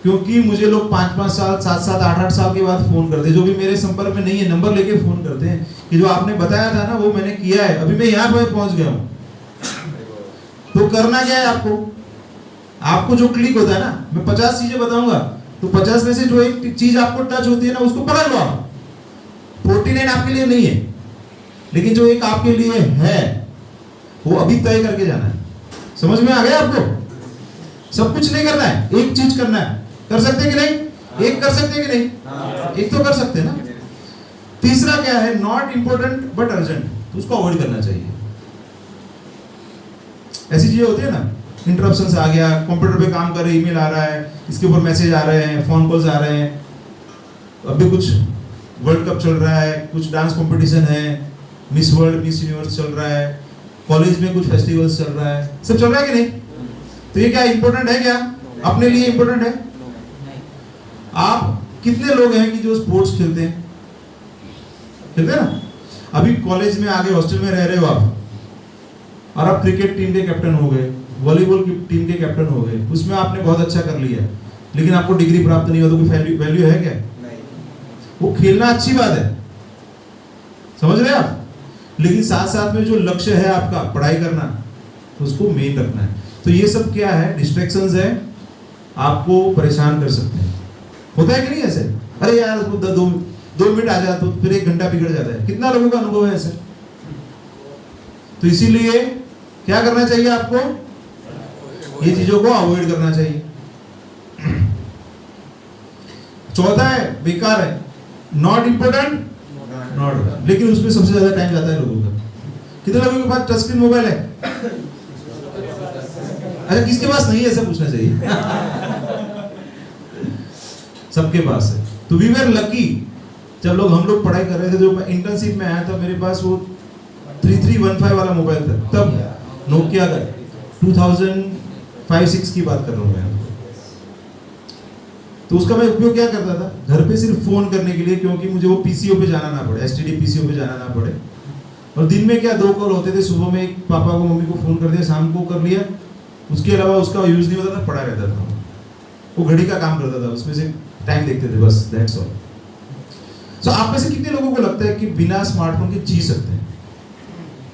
Speaker 1: क्योंकि मुझे लोग 5-5 साल, 7-7, 8-8 साल के बाद फोन करते हैं, जो भी मेरे संपर्क में नहीं है, नंबर लेके फोन करते हैं कि जो आपने बताया था ना वो मैंने किया है, अभी मैं यहाँ पे पहुंच गया हूँ। तो करना क्या है आपको जो क्लिक होता है ना, मैं 50 चीजें बताऊंगा, तो 50 में से जो एक चीज आपको टच होती है ना, उसको पकड़ लो आप। 49 आपके लिए नहीं है, लेकिन जो एक आपके लिए है वो अभी तय करके जाना है। समझ में आ गया आपको? सब कुछ नहीं करना है, एक चीज करना है। कर सकते हैं कि नहीं? एक कर सकते हैं कि नहीं? एक तो कर सकते हैं ना। तीसरा क्या है? नॉट इंपॉर्टेंट बट अर्जेंट, तो उसको अवॉइड करना चाहिए। ऐसी चीजें होती है ना, इंटरप्शंस आ गया, कंप्यूटर पे काम कर रहे, ईमेल आ रहा है, इसके ऊपर मैसेज आ रहे हैं, फोन कॉल्स आ रहे हैं, अभी कुछ वर्ल्ड कप चल रहा है, कुछ डांस कंपटीशन है, मिस वर्ल्ड, मिस यूनिवर्स चल रहा है, कॉलेज में कुछ फेस्टिवल्स चल रहा है, सब चल रहा है कि नहीं? तो ये क्या इंपॉर्टेंट है? क्या अपने लिए इंपॉर्टेंट है? आप कितने लोग हैं कि जो स्पोर्ट्स खेलते हैं? खेलते हैं ना। अभी कॉलेज में आगे हॉस्टल में रह रहे हो आप, और आप क्रिकेट टीम के कैप्टन हो गए, वॉलीबॉल की टीम के कैप्टन हो गए, उसमें आपने बहुत अच्छा कर लिया, लेकिन आपको डिग्री प्राप्त नहीं हो, तो कोई वैल्यू है क्या? नहीं। वो खेलना अच्छी बात है, समझ रहे हैं आप, लेकिन साथ साथ में जो लक्ष्य है आपका पढ़ाई करना, तो उसको मेन रखना है। तो ये सब क्या है? डिस्ट्रैक्शंस है, आपको परेशान कर सकते हैं। होता है कि नहीं ऐसे? अरे यार 2 मिनट आ जाए तो फिर 1 घंटा बिगड़ जाता है। कितना लोगों का अनुभव है ऐसे? तो इसीलिए क्या करना चाहिए आपको? ये चीजों को अवॉइड करना चाहिए। चौथा है, बेकार है, नॉट इंपॉर्टेंट नॉट, लेकिन उसमें सबसे ज्यादा टाइम जाता है लोगों का। कितने लोगों के पास टच स्क्रीन मोबाइल है? अच्छा, किसके पास नहीं है ऐसा पूछना चाहिए। सबके पास है। तो वी वर लकी, जब हम लोग पढ़ाई कर रहे थे, जो मैं इंटर्नशिप में आया था, मेरे पास वो 3315 वाला मोबाइल था, तब नोकिया का 2005-6 की बात कर रहा हूँ मैं। तो उसका मैं उपयोग क्या करता था? घर पे सिर्फ फोन करने के लिए, क्योंकि मुझे वो पीसीओ पे जाना ना पड़े, एसटीडी पीसीओ पे जाना ना पड़े, और दिन में क्या 2 कॉल होते थे, सुबह में एक पापा को मम्मी को फोन कर दिया, शाम को कर लिया, उसके अलावा उसका यूज नहीं होता था, पड़ा रहता था। वो घड़ी का काम करता था, उसमें से टाइम देखते थे, बस दैट्स ऑल। सो आप में से कितने लोगों को लगता है कि बिना स्मार्टफोन के जी सकते हैं?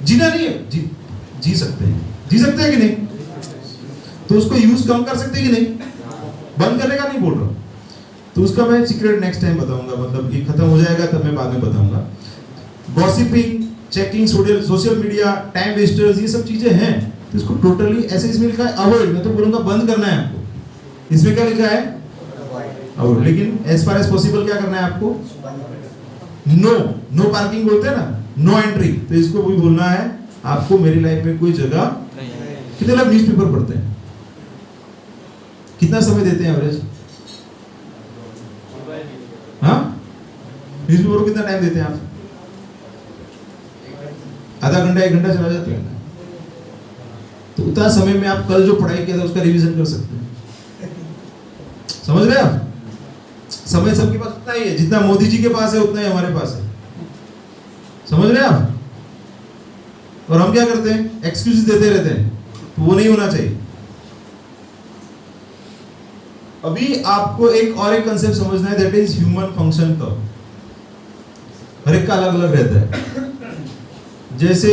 Speaker 1: जीना नहीं है, जी सकते हैं। जी सकते हैं कि नहीं? तो उसको यूज कम कर सकते हैं कि नहीं? बंद करने का नहीं बोल रहा हूं, तो उसका मैं सीक्रेट नेक्स्ट टाइम बताऊंगा, मतलब ये खत्म हो जाएगा तब मैं बाद में बताऊंगा। Gossiping, checking, social media, time wasters, ये सब चीजें हैं, तो इसको टोटली ऐसे इसमें लिखा है अवॉइड, मैं तो बोलूंगा बंद करना है आपको। इसमें क्या लिखा है? अवॉइड। लेकिन एज फार एज पॉसिबल क्या करना है आपको? नो पार्किंग बोलते हैं ना, नो एंट्री, तो इसको भी बोलना है आपको मेरी लाइफ में कोई जगह नहीं है। कितने लोग न्यूज़पेपर पढ़ते हैं? कितना समय देते हैं एवरेज? हाँ, न्यूज़पेपर को कितना टाइम देते हैं आप? आधा घंटा 1 घंटा चला जाता है। तो उतना समय में आप कल जो पढ़ाई किया था उसका रिवीजन कर सकते हैं। समझ रहे आप? समय सबके पास उतना ही है, जितना मोदी जी के पास है उतना ही हमारे पास है। समझ रहे आप? और हम क्या करते हैं? एक्सक्यूज देते रहते हैं, तो वो नहीं होना चाहिए। अभी आपको एक कंसेप्ट समझना है, that is human function curve. हर एक का अलग अलग रहता है। जैसे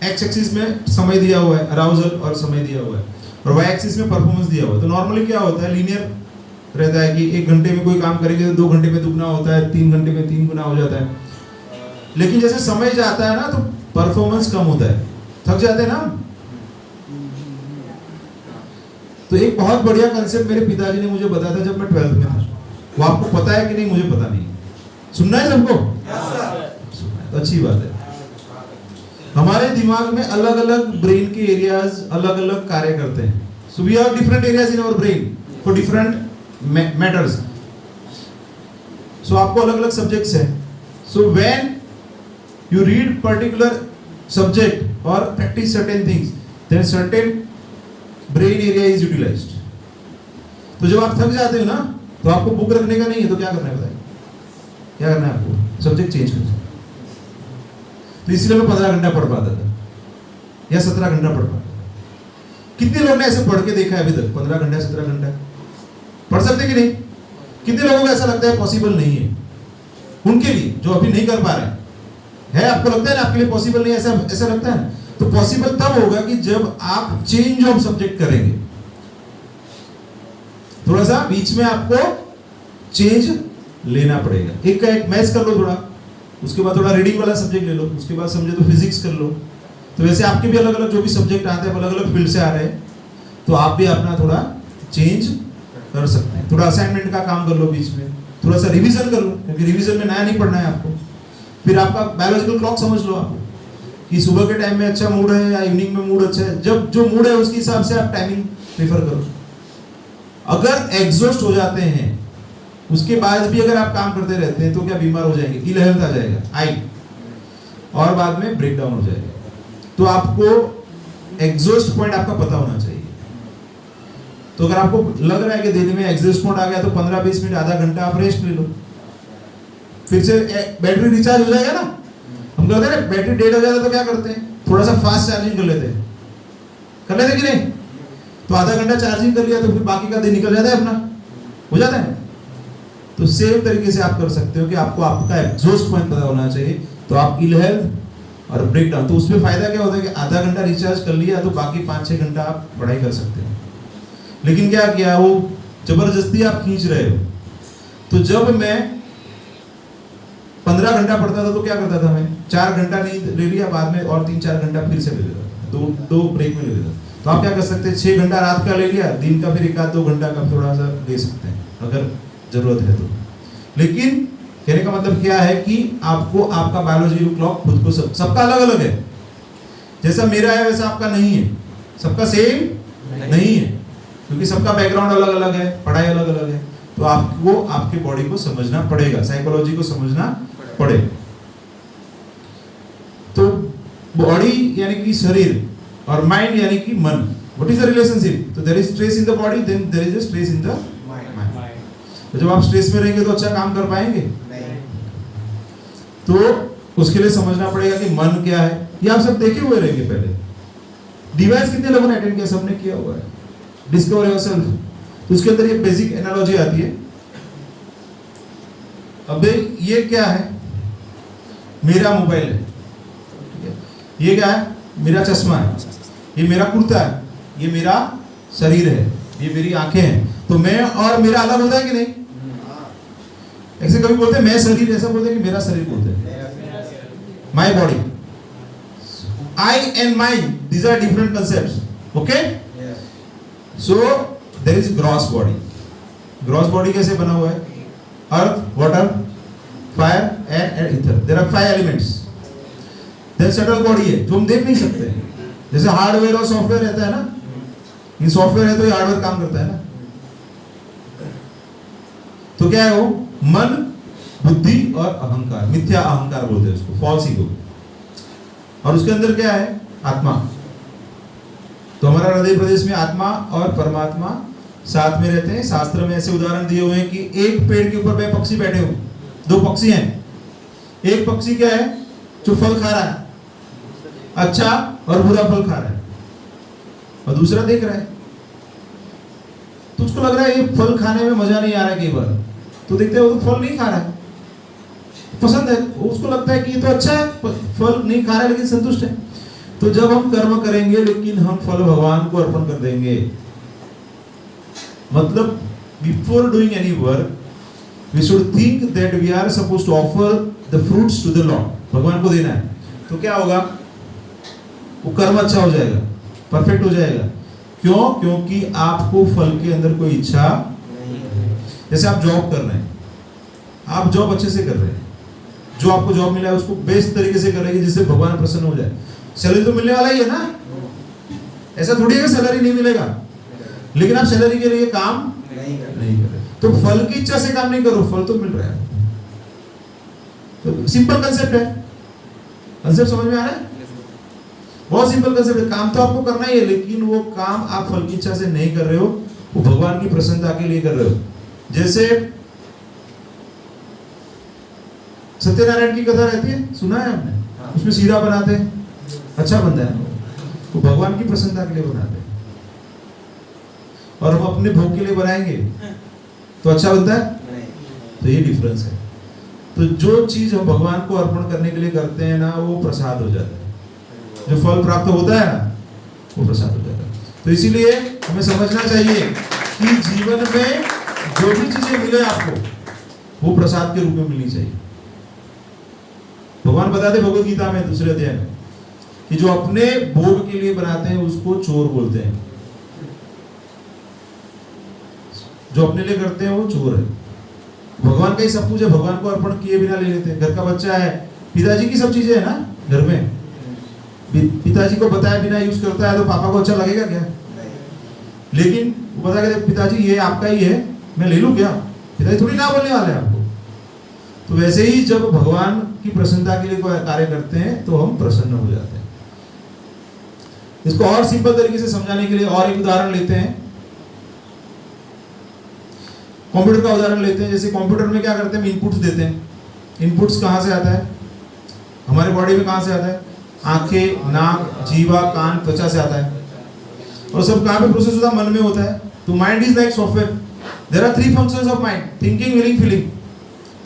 Speaker 1: एक्स एक्सिस में समय दिया हुआ है, अराउजल और समय दिया हुआ है, और वाई एक्सिस में परफॉर्मेंस दिया हुआ है। तो नॉर्मली क्या होता है, लीनियर रहता है कि 1 घंटे में कोई काम करेंगे तो 2 घंटे में दुगना होता है, 3 घंटे में 3 गुना हो जाता है। लेकिन जैसे समय जाता है ना, तो परफॉर्मेंस कम होता है, थक जाते हैं ना। तो एक बहुत बढ़िया कंसेप्ट मेरे पिताजी ने मुझे बताया था जब मैं 12th में था। वो आपको पता है कि नहीं मुझे पता नहीं, सुनना है सबको? तो अच्छी बात है। हमारे दिमाग में अलग अलग ब्रेन के एरियाज अलग अलग कार्य करते हैं। So we have different areas in our brain for different matters. So आपको अलग अलग सब्जेक्ट्स हैं। So when you read particular subject or practice certain things, then certain brain area is utilized. तो जब आप थक जाते हो ना, तो आपको बुक रखने का नहीं है, तो क्या करना है बताइए? क्या करना है आपको? सब्जेक्ट चेंज करना। तो इसलिए मैं 15 घंटा पढ़ पाता था या 17 घंटा पढ़ पाता था। कितने लोगों ने ऐसे पढ़ के देखा है अभी तक? 15 घंटा 17 घंटा पढ़ सकते कि नहीं? कितने लोगों को ऐसा लगता है पॉसिबल नहीं है उनके लिए, जो अभी नहीं कर पा रहे हैं? आपको लगता है ना आपके लिए पॉसिबल नहीं, ऐसा लगता है? तो पॉसिबल तब होगा कि जब आप चेंज ऑफ सब्जेक्ट करेंगे। थोड़ा सा बीच में आपको चेंज लेना पड़ेगा। एक का एक मैथ्स कर लो थोड़ा, उसके बाद थोड़ा रीडिंग वाला सब्जेक्ट ले लो, उसके बाद समझे तो फिजिक्स कर लो। तो वैसे आपके भी अलग अलग जो भी सब्जेक्ट आते हैं अलग अलग फील्ड से आ रहे हैं, तो आप भी अपना थोड़ा चेंज कर सकते हैं। थोड़ा असाइनमेंट का काम कर लो बीच में, थोड़ा सा रिवीजन कर लो, क्योंकि रिवीजन में नया नहीं पढ़ना है आपको। फिर आपका बायोलॉजिकल क्लॉक समझ लो आप, कि सुबह के टाइम में अच्छा मूड है या इवनिंग में मूड अच्छा है। जब जो मूड है उसके हिसाब से आप टाइमिंग प्रेफर करो। अगर एग्जॉस्ट हो जाते हैं उसके बाद भी अगर आप काम करते रहते हैं तो क्या बीमार हो जाएंगे, इल हेल्थ आ जाएगा, आई, और बाद में ब्रेक डाउन हो जाएगा। तो आपको एग्जॉस्ट पॉइंट आपका पता होना चाहिए। तो अगर आपको लग रहा है कि दिन में एग्जॉस्ट पॉइंट आ गया तो 15-20 मिनट आधा घंटा आप रेस्ट ले लो, फिर से बैटरी रिचार्ज हो जाएगा ना। हम कहते हैं बैटरी डेड हो जाता है तो क्या करते हैं, थोड़ा सा फास्ट चार्जिंग कर लेते हैं कि नहीं? तो आधा घंटा चार्जिंग कर लिया तो फिर बाकी का दिन निकल जाता है अपना, हो जाता है। तो सेम तरीके से आप कर सकते हो कि आपको आपका एग्जॉस्ट पॉइंट पता होना चाहिए। तो आप इल हेल्थ और ब्रेक डाउन, तो उसमें फायदा क्या होता है कि आधा घंटा रिचार्ज कर लिया तो बाकी 5-6 घंटा आप पढ़ाई कर सकते हो। लेकिन क्या किया, वो जबरदस्ती आप खींच रहे हो। तो जब मैं 15 घंटा पढ़ता था तो क्या करता था, मैं 4 घंटा नींद ले लिया, बाद में और 3-4 घंटा फिर से ले लेता, दो ब्रेक में ले लेता। तो आप क्या कर सकते हैं, 6 घंटा रात का ले लिया, दिन का फिर 1-2 घंटा का थोड़ा सा ले सकते हैं अगर जरूरत है तो। लेकिन कहने का मतलब क्या है कि आपको आपका बायोलॉजिकल क्लॉक खुद को सबका अलग अलग है। जैसा मेरा है वैसा आपका नहीं है, सबका सेम नहीं है, क्योंकि सबका बैकग्राउंड अलग अलग है, पढ़ाई अलग अलग है। तो आपको आपके बॉडी को समझना पड़ेगा, साइकोलॉजी को समझना पड़ेगा। तो बॉडी यानी कि शरीर और माइंड यानी कि मन, व्हाट इज द रिलेशनशिप? तो there is stress in the body, then there is a stress in the mind. तो जब आप स्ट्रेस में रहेंगे तो अच्छा काम कर पाएंगे नहीं। तो उसके लिए समझना पड़ेगा कि मन क्या है। ये आप सब देखे हुए रहेंगे पहले। डिवाइस कितने लोगों ने अटेंड किया? सबने किया हुआ है। डिस्कवर योरसेल्फ, तो उसके अंदर ये बेसिक एनालॉजी आती है। अब ये क्या है? मेरा मोबाइल है, ये क्या है? मेरा चश्मा है, ये मेरा कुर्ता है, ये मेरा शरीर है, ये मेरी आंखें हैं। तो मैं और मेरा अलग होता है कि नहीं? ऐसे कभी बोलते हैं मैं शरीर, ऐसा बोलते हैं कि मेरा शरीर बोलते हैं, my body. I and mind, these are different concepts. Okay? Yes. So there is gross body. Gross body कैसे बना हुआ है? Earth, water, fire and ether. There are 5 elements. Then subtle body है जो हम देख नहीं सकते। जैसे हार्डवेयर और सॉफ्टवेयर रहता है ना, ये सॉफ्टवेयर है तो ये हार्डवेयर काम करता है ना। तो क्या है वो? मन, बुद्धि और अहंकार, मिथ्या अहंकार बोलते हैं उसको, फॉल्स ईगो। और उसके अंदर क्या है? आत्मा। तो हमारा हृदय प्रदेश में आत्मा और परमात्मा साथ में रहते हैं। शास्त्र में ऐसे उदाहरण दिए हुए हैं कि एक पेड़ के ऊपर 2 पक्षी बैठे हो, 2 पक्षी हैं। एक पक्षी क्या है? जो फल खा रहा है, अच्छा और बुरा फल खा रहा है, और दूसरा देख रहा है। तो उसको लग रहा है ये फल खाने में मजा नहीं आ रहा है, कई बार तो देखते हैं वो तो फल नहीं खा रहा है, पसंद है, उसको लगता है कि ये तो अच्छा है, फल नहीं खा रहा है लेकिन संतुष्ट है। तो जब हम कर्म करेंगे लेकिन हम फल भगवान को अर्पण कर देंगे, मतलब before doing any work we should think that we are supposed to offer the fruits to the Lord, भगवान को देना है। तो क्या होगा? वो कर्म अच्छा हो जाएगा, परफेक्ट हो जाएगा। क्यों? क्योंकि आपको फल के अंदर कोई इच्छा नहीं है। जैसे आप जॉब कर रहे हैं, आप जॉब अच्छे से कर रहे हैं, जो आपको जॉब मिला है उसको बेस्ट तरीके से करेंगे जिससे भगवान प्रसन्न हो जाए। सैलरी तो मिलने वाला ही है ना, ऐसा थोड़ी है कि सैलरी नहीं मिलेगा, लेकिन आप सैलरी के लिए काम नहीं कर रहे, तो फल की इच्छा से काम नहीं करो, फल तो मिल रहा है। तो सिंपल कंसेप्ट है, कंसेप्ट समझ में आ रहा है? बहुत सिंपल कंसेप्ट है। काम तो आपको करना ही है, लेकिन वो काम आप फल की इच्छा से नहीं कर रहे हो, वो भगवान की प्रसन्नता के लिए कर रहे हो। जैसे सत्यनारायण की कथा रहती है, सुना है आपने? उसमें सीरा बनाते हैं, अच्छा बनता है, वो भगवान की प्रसन्नता के लिए बनाते हैं। और हम अपने भोग के लिए बनाएंगे तो अच्छा बनता है? तो ये डिफरेंस है। तो जो चीज हम भगवान को अर्पण करने के लिए करते हैं ना, वो प्रसाद हो जाता है। जो फल प्राप्त होता है ना, वो प्रसाद हो जाता है। तो इसीलिए हमें समझना चाहिए कि जीवन में जो भी चीजें मिले आपको, वो प्रसाद के रूप में मिलनी चाहिए। भगवान बताते भगवद गीता में 2 अध्याय में कि जो अपने भोग के लिए बनाते हैं उसको चोर बोलते हैं, जो अपने लिए करते हैं वो चोर है। भगवान का ही सब कुछ है, भगवान को अर्पण किए बिना ले लेते हैं। घर का बच्चा है, पिताजी की सब चीजें है ना घर में, पिताजी को बताए बिना यूज करता है तो पापा को अच्छा लगेगा क्या? लेकिन वो बता के पिताजी ये आपका ही है, मैं ले लूं क्या? पिताजी थोड़ी ना बोलने वाले हैं आपको। तो वैसे ही जब भगवान की प्रसन्नता के लिए कोई कार्य करते हैं तो हम प्रसन्न हो जाते हैं। इसको और सिंपल तरीके से समझाने के लिए और एक उदाहरण लेते हैं। कंप्यूटर का उदाहरण लेते हैं। जैसे कंप्यूटर में क्या करते हैं? इनपुट्स देते हैं। इनपुट्स कहाँ से आता है? हमारे बॉडी में कहाँ से आता है? आंखें, नाक, जीवा, कान, त्वचा से आता है। और सब कहाँ पे प्रोसेस होता है? मन में होता है। तो mind is like software. There are 3 functions of mind: thinking, willing, feeling.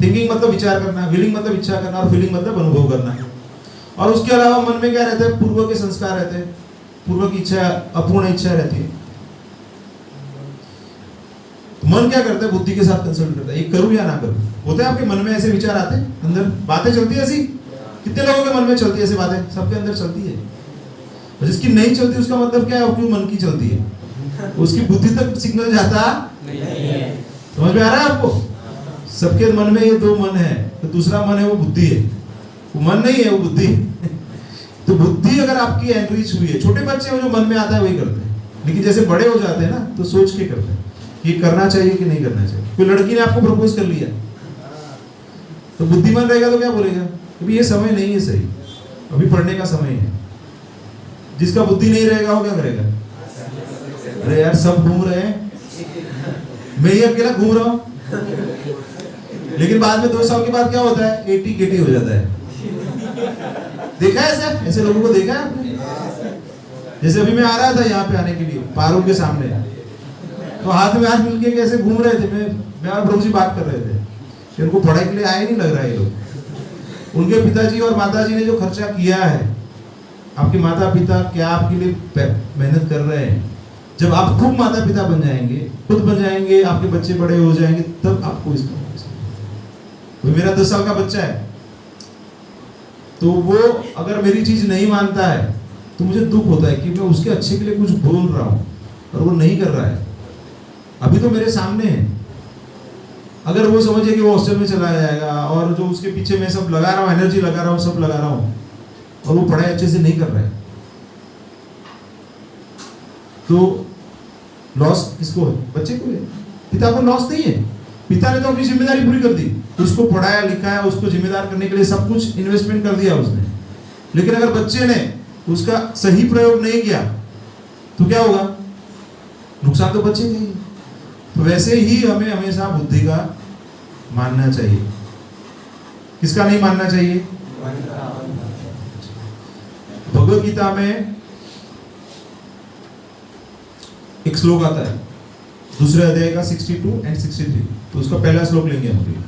Speaker 1: Thinking मतलब विचार करना, विलिंग मतलब इच्छा करना, और फीलिंग मतलब अनुभव करना। और उसके अलावा मन में क्या रहता है? पूर्व के संस्कार रहते हैं, पूर्व की इच्छा, अपूर्ण इच्छा रहती है। तो मन क्या करता है? बुद्धि के साथ कंसल्ट करता है, ये करूं या ना करूं। होता है आपके मन में ऐसे विचार आते हैं, अंदर बातें चलती है ऐसी। कितने लोगों के मन में चलती है ऐसी बातें? सबके अंदर चलती है। और जिसकी नहीं चलती उसका मतलब क्या है? क्यों मन की चलती है, उसकी बुद्धि तक सिग्नल जाता नहीं है। समझ में आ रहा है आपको? सबके मन में ये 2 मन है, तो दूसरा मन है वो बुद्धि है। वो मन नहीं है, वो बुद्धि है। तो बुद्धि अगर आपकी एनरिच हुई है, छोटे बच्चे हो जो मन में आता है वही करते हैं, लेकिन जैसे बड़े हो जाते हैं ना तो सोच के करते हैं ये करना चाहिए कि नहीं करना चाहिए। कोई लड़की ने आपको प्रपोज कर लिया तो बुद्धिमान रहेगा तो क्या बोलेगा? अभी ये समय नहीं है सही, अभी पढ़ने का समय है। जिसका बुद्धि नहीं रहेगा वो क्या करेगा? अरे यार सब घूम रहे हैं, मैं ही अकेला घूम रहा हूं। लेकिन बाद में 2 साल के बाद क्या होता है? 80 केटी हो जाता है। देखा है ऐसा? ऐसे लोगों को देखा है आपने? जैसे अभी मैं आ रहा था यहाँ पे आने के लिए पारों के सामने, तो हाथ में हाथ मिलके कैसे घूम रहे थे, मैं और प्रभु जी बात कर रहे थे कि उनको पढ़ाई के लिए आए नहीं लग रहा है ये लोग। उनके पिताजी और माताजी ने जो खर्चा किया है, आपके माता पिता क्या आपके लिए मेहनत कर रहे हैं। जब आप खुद माता पिता बन जाएंगे, खुद बन जाएंगे, आपके बच्चे बड़े हो जाएंगे, तब आपको इसका मेरा 10 साल का बच्चा है, तो वो अगर मेरी चीज नहीं मानता है तो मुझे दुख होता है कि मैं उसके अच्छे के लिए कुछ बोल रहा हूँ और वो नहीं कर रहा है। अभी तो मेरे सामने है, अगर वो समझे कि वो हॉस्टल में चला जाएगा और जो उसके पीछे मैं सब लगा रहा हूँ, एनर्जी लगा रहा हूँ, सब लगा रहा हूँ, और वो पढ़ाई अच्छे से नहीं कर रहा है, तो लॉस किसको है? बच्चे को है। पिता को लॉस नहीं है, पिता ने तो अपनी जिम्मेदारी पूरी कर दी, उसको पढ़ाया लिखाया, उसको जिम्मेदार करने के लिए सब कुछ इन्वेस्टमेंट कर दिया उसने। लेकिन अगर बच्चे ने उसका सही प्रयोग नहीं किया तो क्या होगा? नुकसान तो बच्चे का ही। तो वैसे ही हमें हमेशा बुद्धि का मानना चाहिए। किसका नहीं मानना चाहिए? भगवद गीता में एक श्लोक आता है, दूसरे अध्याय का 62 और 63, तो उसका पहला श्लोक लेंगे हम।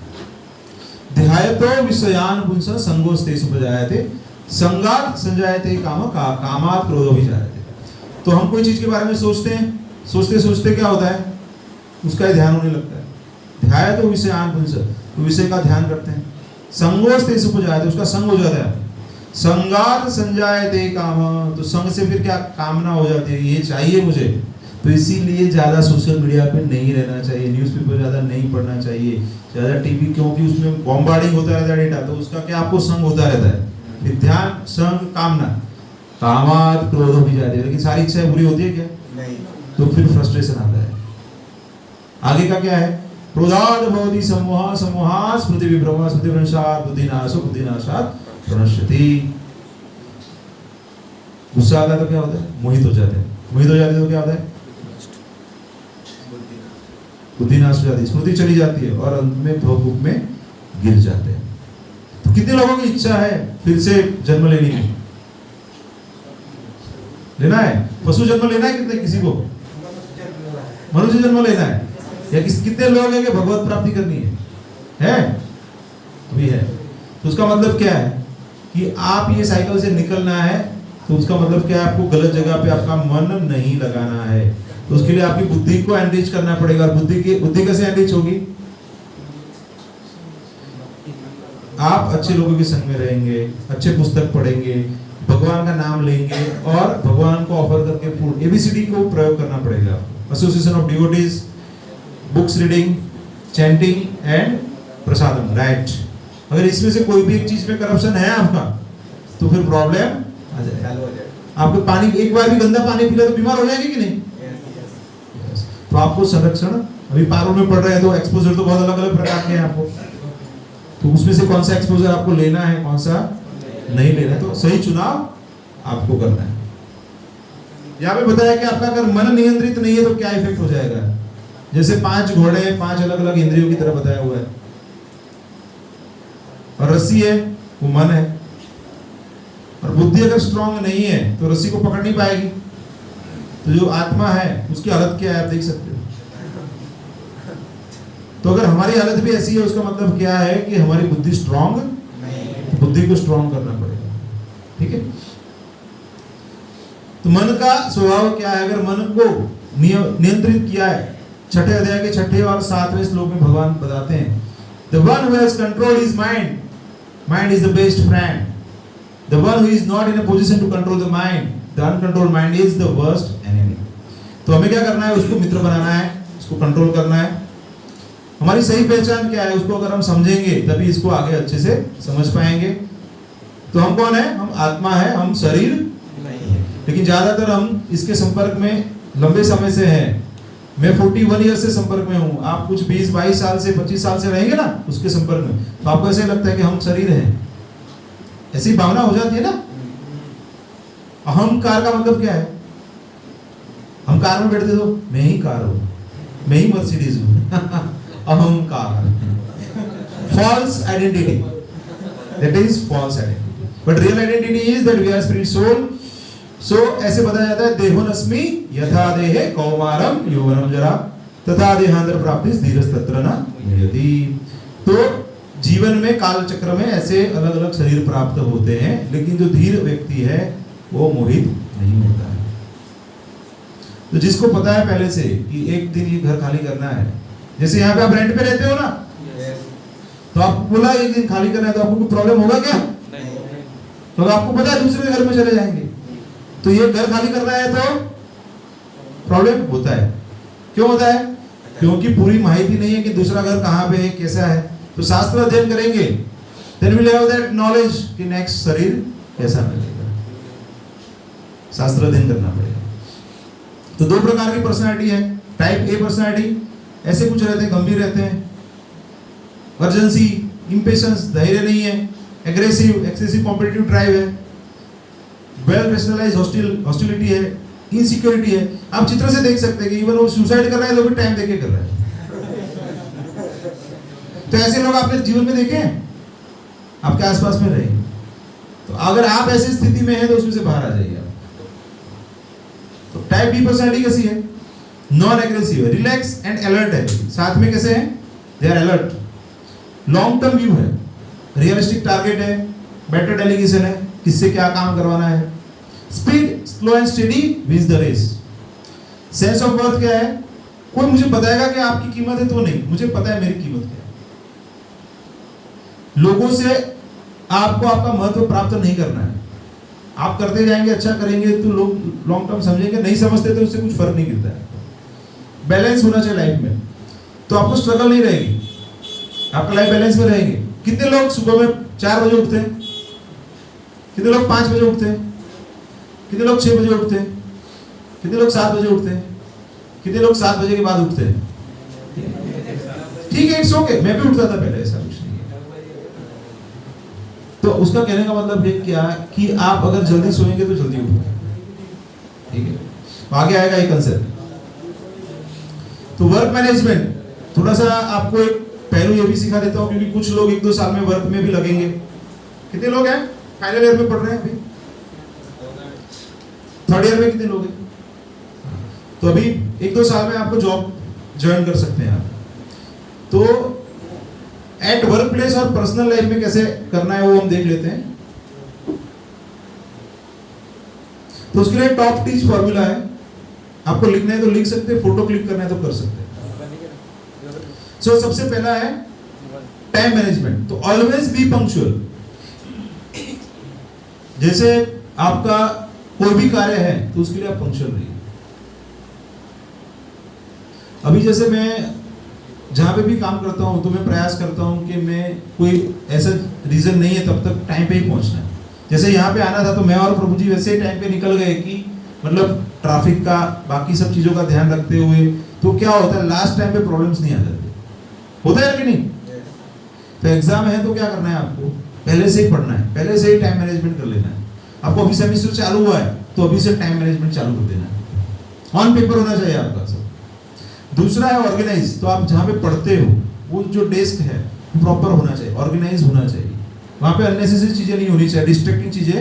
Speaker 1: ध्यायतो विषयान पुंस संगोस्तेषु प्रजायते संगात् संजायते कामात् क्रोधो विजायते। तो हम कोई चीज के बारे में सोचते हैं, सोचते सोचते क्या होता है? उसका ध्यान होने लगता है। ध्यायतो विषयान पुंस, तो विषय का ध्यान करते हैं। संगोस्तेषु प्रजायते, उसका संग हो जाता है। संगात् संजायते काम, तो संग से फिर क्या कामना हो जाती है, ये चाहिए मुझे, तो इसीलिए ज़्यादा सोशल मीडिया पे नहीं रहना चाहिए, न्यूज़पेपर ज़्यादा नहीं पढ़ना चाहिए, ज़्यादा टीवी, क्योंकि उसमें बॉम्बार्डिंग होता रहता है डेटा, तो उसका क्या आपको संग होता रहता है। फिर ध्यान, संग, कामना, कामात् क्रोधो विजायते, लेकिन सारी इच्छाएं पूरी होती है क्या? नहीं। तो फिर फ्रस्ट्रेशन आता है। आगे का क्या है? क्रोधाद् भवति सम्मोहः, सम्मोहात् स्मृति विभ्रमः, स्मृति भ्रंशात् बुद्धिनाशो, बुद्धिनाशात् प्रणश्यति। गुस्सा आता है तो क्या होता है? मोहित हो जाते हैं। मोहित हो जाते तो क्या होता है? बुद्धि नाश हो जाती, स्मृति चली जाती है और अंत में भवकूप में गिर जाते हैं। तो कितने लोगों की इच्छा है फिर से जन्म लेने की? लेना है? पशु जन्म लेना है कितने? किसी को मनुष्य जन्म लेना है? या कितने लोग हैं कि भगवत प्राप्ति करनी है? अभी है। तो उसका मतलब क्या है कि आप ये साइकिल से निकलना है, तो उसका मतलब क्या है? आपको गलत जगह पे आपका मन नहीं लगाना है। तो उसके लिए आपकी बुद्धि को एनरिच करना पड़ेगा। और बुद्धि कैसे एनरिच होगी? आप अच्छे लोगों के संग में रहेंगे, अच्छे पुस्तक पढ़ेंगे, भगवान का नाम लेंगे और भगवान को ऑफर करके फूड, एबीसीडी को प्रयोग करना पड़ेगा। Association of devotees, books reading, chanting and prasadam, right. अगर इसमें से कोई भी एक चीज में करप्शन है आपका, तो फिर प्रॉब्लम आ जाएगा। आपको पानी, एक बार भी गंदा पानी पी ले तो बीमार हो जाएंगे कि नहीं? तो आपको संरक्षण, अभी पारों में पड़ रहे हैं तो एक्सपोजर तो बहुत अलग अलग प्रकार के हैं आपको, तो उसमें से कौन सा एक्सपोजर आपको लेना है, कौन सा नहीं लेना है, तो सही चुनाव आपको करना है। यहाँ पे बताया कि आपका अगर मन नियंत्रित नहीं है तो क्या इफेक्ट हो जाएगा। जैसे 5 घोड़े 5 अलग अलग इंद्रियों की तरह बताया हुआ है, और रस्सी है वो मन है, और बुद्धि अगर स्ट्रांग नहीं है तो रस्सी को पकड़ नहीं पाएगी। तो जो आत्मा है उसकी हालत क्या है आप देख सकते हो। तो अगर हमारी हालत भी ऐसी है, उसका मतलब क्या है कि हमारी बुद्धि स्ट्रांग नहीं, बुद्धि को स्ट्रांग करना पड़ेगा। ठीक है। तो मन का स्वभाव क्या है? अगर मन को नियंत्रित किया है, 6ठे अध्याय के 6ठे और 7वें श्लोक में भगवान बताते हैं, The one who has controlled his mind, mind is the best friend. The one who is not in a position to control the mind, the uncontrolled mind is the worst enemy. तो हमें क्या करना है? उसको मित्र बनाना है, उसको control करना है। हमारी सही पहचान क्या है? उसको अगर हम समझेंगे तभी इसको आगे अच्छे से समझ पाएंगे। तो हम कौन है? हम आत्मा है, हम शरीर नहीं है। लेकिन ज्यादातर हम इसके संपर्क में लंबे समय से हैं। मैं 41 ईयर से संपर्क में हूँ, आप कुछ 20-22 साल से 25 साल से रहेंगे ना उसके संपर्क में, तो आपको ऐसे लगता है कि हम शरीर हैं, ऐसी भावना हो जाती है ना। अहंकार का मतलब क्या है? हम कार में बैठते तो मैं ही कार हूँ, मैं ही मर्सिडीज हूँ। अहंकार, false identity, that is false identity. But real identity is that we are spirit soul. So ऐसे बताया जाता है देहोनस्मि यथा देहे कौमारम यौवनम जरा तथा देहांतर प्राप्ति धीरज तत्र न नियति। तो जीवन में काल चक्र में ऐसे अलग अलग शरीर प्राप्त होते हैं, लेकिन जो धीर व्यक्ति है वो मोहित नहीं होता है। तो जिसको पता है पहले से कि एक दिन ये घर खाली करना है, जैसे यहाँ पे आप रेंट पे रहते हो ना, तो आपको बोला एक दिन खाली करना है, तो आपको कोई प्रॉब्लम होगा क्या? तो आपको पता है दूसरे घर में चले जाएंगे, तो ये घर खाली करना है तो प्रॉब्लम होता है। क्यों होता है? क्योंकि पूरी माहिती नहीं है कि दूसरा घर कहाँ पे है, कैसा है। तो शास्त्र अध्ययन करेंगे, then we'll have that knowledge कि नेक्स्ट शरीर कैसा मिलेगा। शास्त्र अध्ययन करना पड़ेगा। तो दो प्रकार की पर्सनालिटी है। टाइप ए पर्सनालिटी, ऐसे कुछ रहते हैं, गंभीर रहते हैं, अर्जेंसी, इंपेशेंस, धैर्य नहीं है, एग्रेसिव, एक्सेसिव कॉम्पिटिटिव ड्राइव है, वेल रेशनलाइज हॉस्टिलिटी है, इनसिक्योरिटी है। आप चित्र से देख सकते हैं कि इवन वो सुसाइड कर रहा है तो भी टाइम देके कर रहा है। तो ऐसे लोग आपने जीवन में देखे हैं, आपके आसपास में रहेंगे। तो अगर आप ऐसी स्थिति में हैं तो उसमें से बाहर आ जाइए आप। तो टाइप बी पर्सनालिटी कैसी है? नॉन एग्रेसिव है, रिलैक्स एंड अलर्ट है। साथ में कैसे हैं? They are alert, long term view है, रियलिस्टिक टारगेट है, बेटर डेलीगेशन है, किससे क्या काम करवाना है। Speed, slow and steady wins the race. Sense of worth क्या है? कोई मुझे बताएगा कि आपकी कीमत है तो नहीं, मुझे पता है मेरी कीमत क्या है। लोगों से आपको आपका महत्व प्राप्त नहीं करना है। आप करते जाएंगे, अच्छा करेंगे तो लोग लॉन्ग टर्म समझेंगे, नहीं समझते तो उससे कुछ फर्क नहीं गिरता है। बैलेंस होना चाहिए लाइफ में, तो आपको स्ट्रगल नहीं रहेगी, आपका लाइफ बैलेंस में रहेंगे। कितने लोग सुबह में 4 बजे उठते हैं? कितने लोग 5 बजे उठते हैं? कितने लोग 6 बजे उठते हैं? कितने लोग 7 बजे उठते हैं? कितने लोग 7 बजे के बाद उठते हैं? ठीक है, इट्स ओके, मैं भी उठता था पहले, ऐसा कुछ नहीं है। तो उसका कहने का मतलब ये क्या कि आप अगर जल्दी सोएंगे तो जल्दी उठोगे, ठीक है। आगे आएगा ये कंसेप्ट। तो वर्क मैनेजमेंट, थोड़ा सा आपको एक पहलू ये भी सिखा देता हूँ, क्योंकि कुछ लोग 1-2 साल में वर्क में भी लगेंगे। कितने लोग हैं फाइनल ईयर में पढ़ रहे हैं? अभी थर्ड ईयर में कितने लोग हैं? तो अभी 1-2 साल में आपको जॉब ज्वाइन कर सकते हैं आप। तो एट वर्क प्लेस और पर्सनल लाइफ में कैसे करना है वो हम देख लेते हैं। तो उसके लिए टॉप टीच फॉर्मूला है, आपको लिखना है तो लिख सकते हैं, फोटो क्लिक करना है तो कर सकते हैं। सो सबसे पहला है टाइम मैनेजमेंट। तो ऑलवेज बी पंक्चुअल। जैसे आपका कोई भी कार्य है तो उसके लिए आप पंक्चुअल रहिए। अभी जैसे मैं जहां पे भी काम करता हूं तो मैं प्रयास करता हूं कि मैं कोई ऐसा रीजन नहीं है तब तक टाइम पे ही पहुंचना है। जैसे यहाँ पे आना था तो मैं और प्रभु जी वैसे ही टाइम पे निकल गए कि मतलब ट्रैफिक का, बाकी सब चीजों का ध्यान रखते हुए। तो क्या होता है, लास्ट टाइम पे प्रॉब्लम्स नहीं आ जाती। होता है कि नहीं? तो एग्जाम है तो क्या करना है, आपको पहले से ही पढ़ना है, पहले से ही टाइम मैनेजमेंट कर लेना है। आपको अभी सेमेस्टर चालू हुआ है तो अभी से टाइम मैनेजमेंट चालू कर देना है। ऑन पेपर होना चाहिए आपका सब। दूसरा है ऑर्गेनाइज। तो आप जहाँ पे पढ़ते हो वो जो डेस्क है प्रॉपर होना चाहिए, ऑर्गेनाइज होना चाहिए। वहाँ पे अननेसेसरी चीजें नहीं होनी चाहिए, डिस्ट्रैक्टिंग चीजें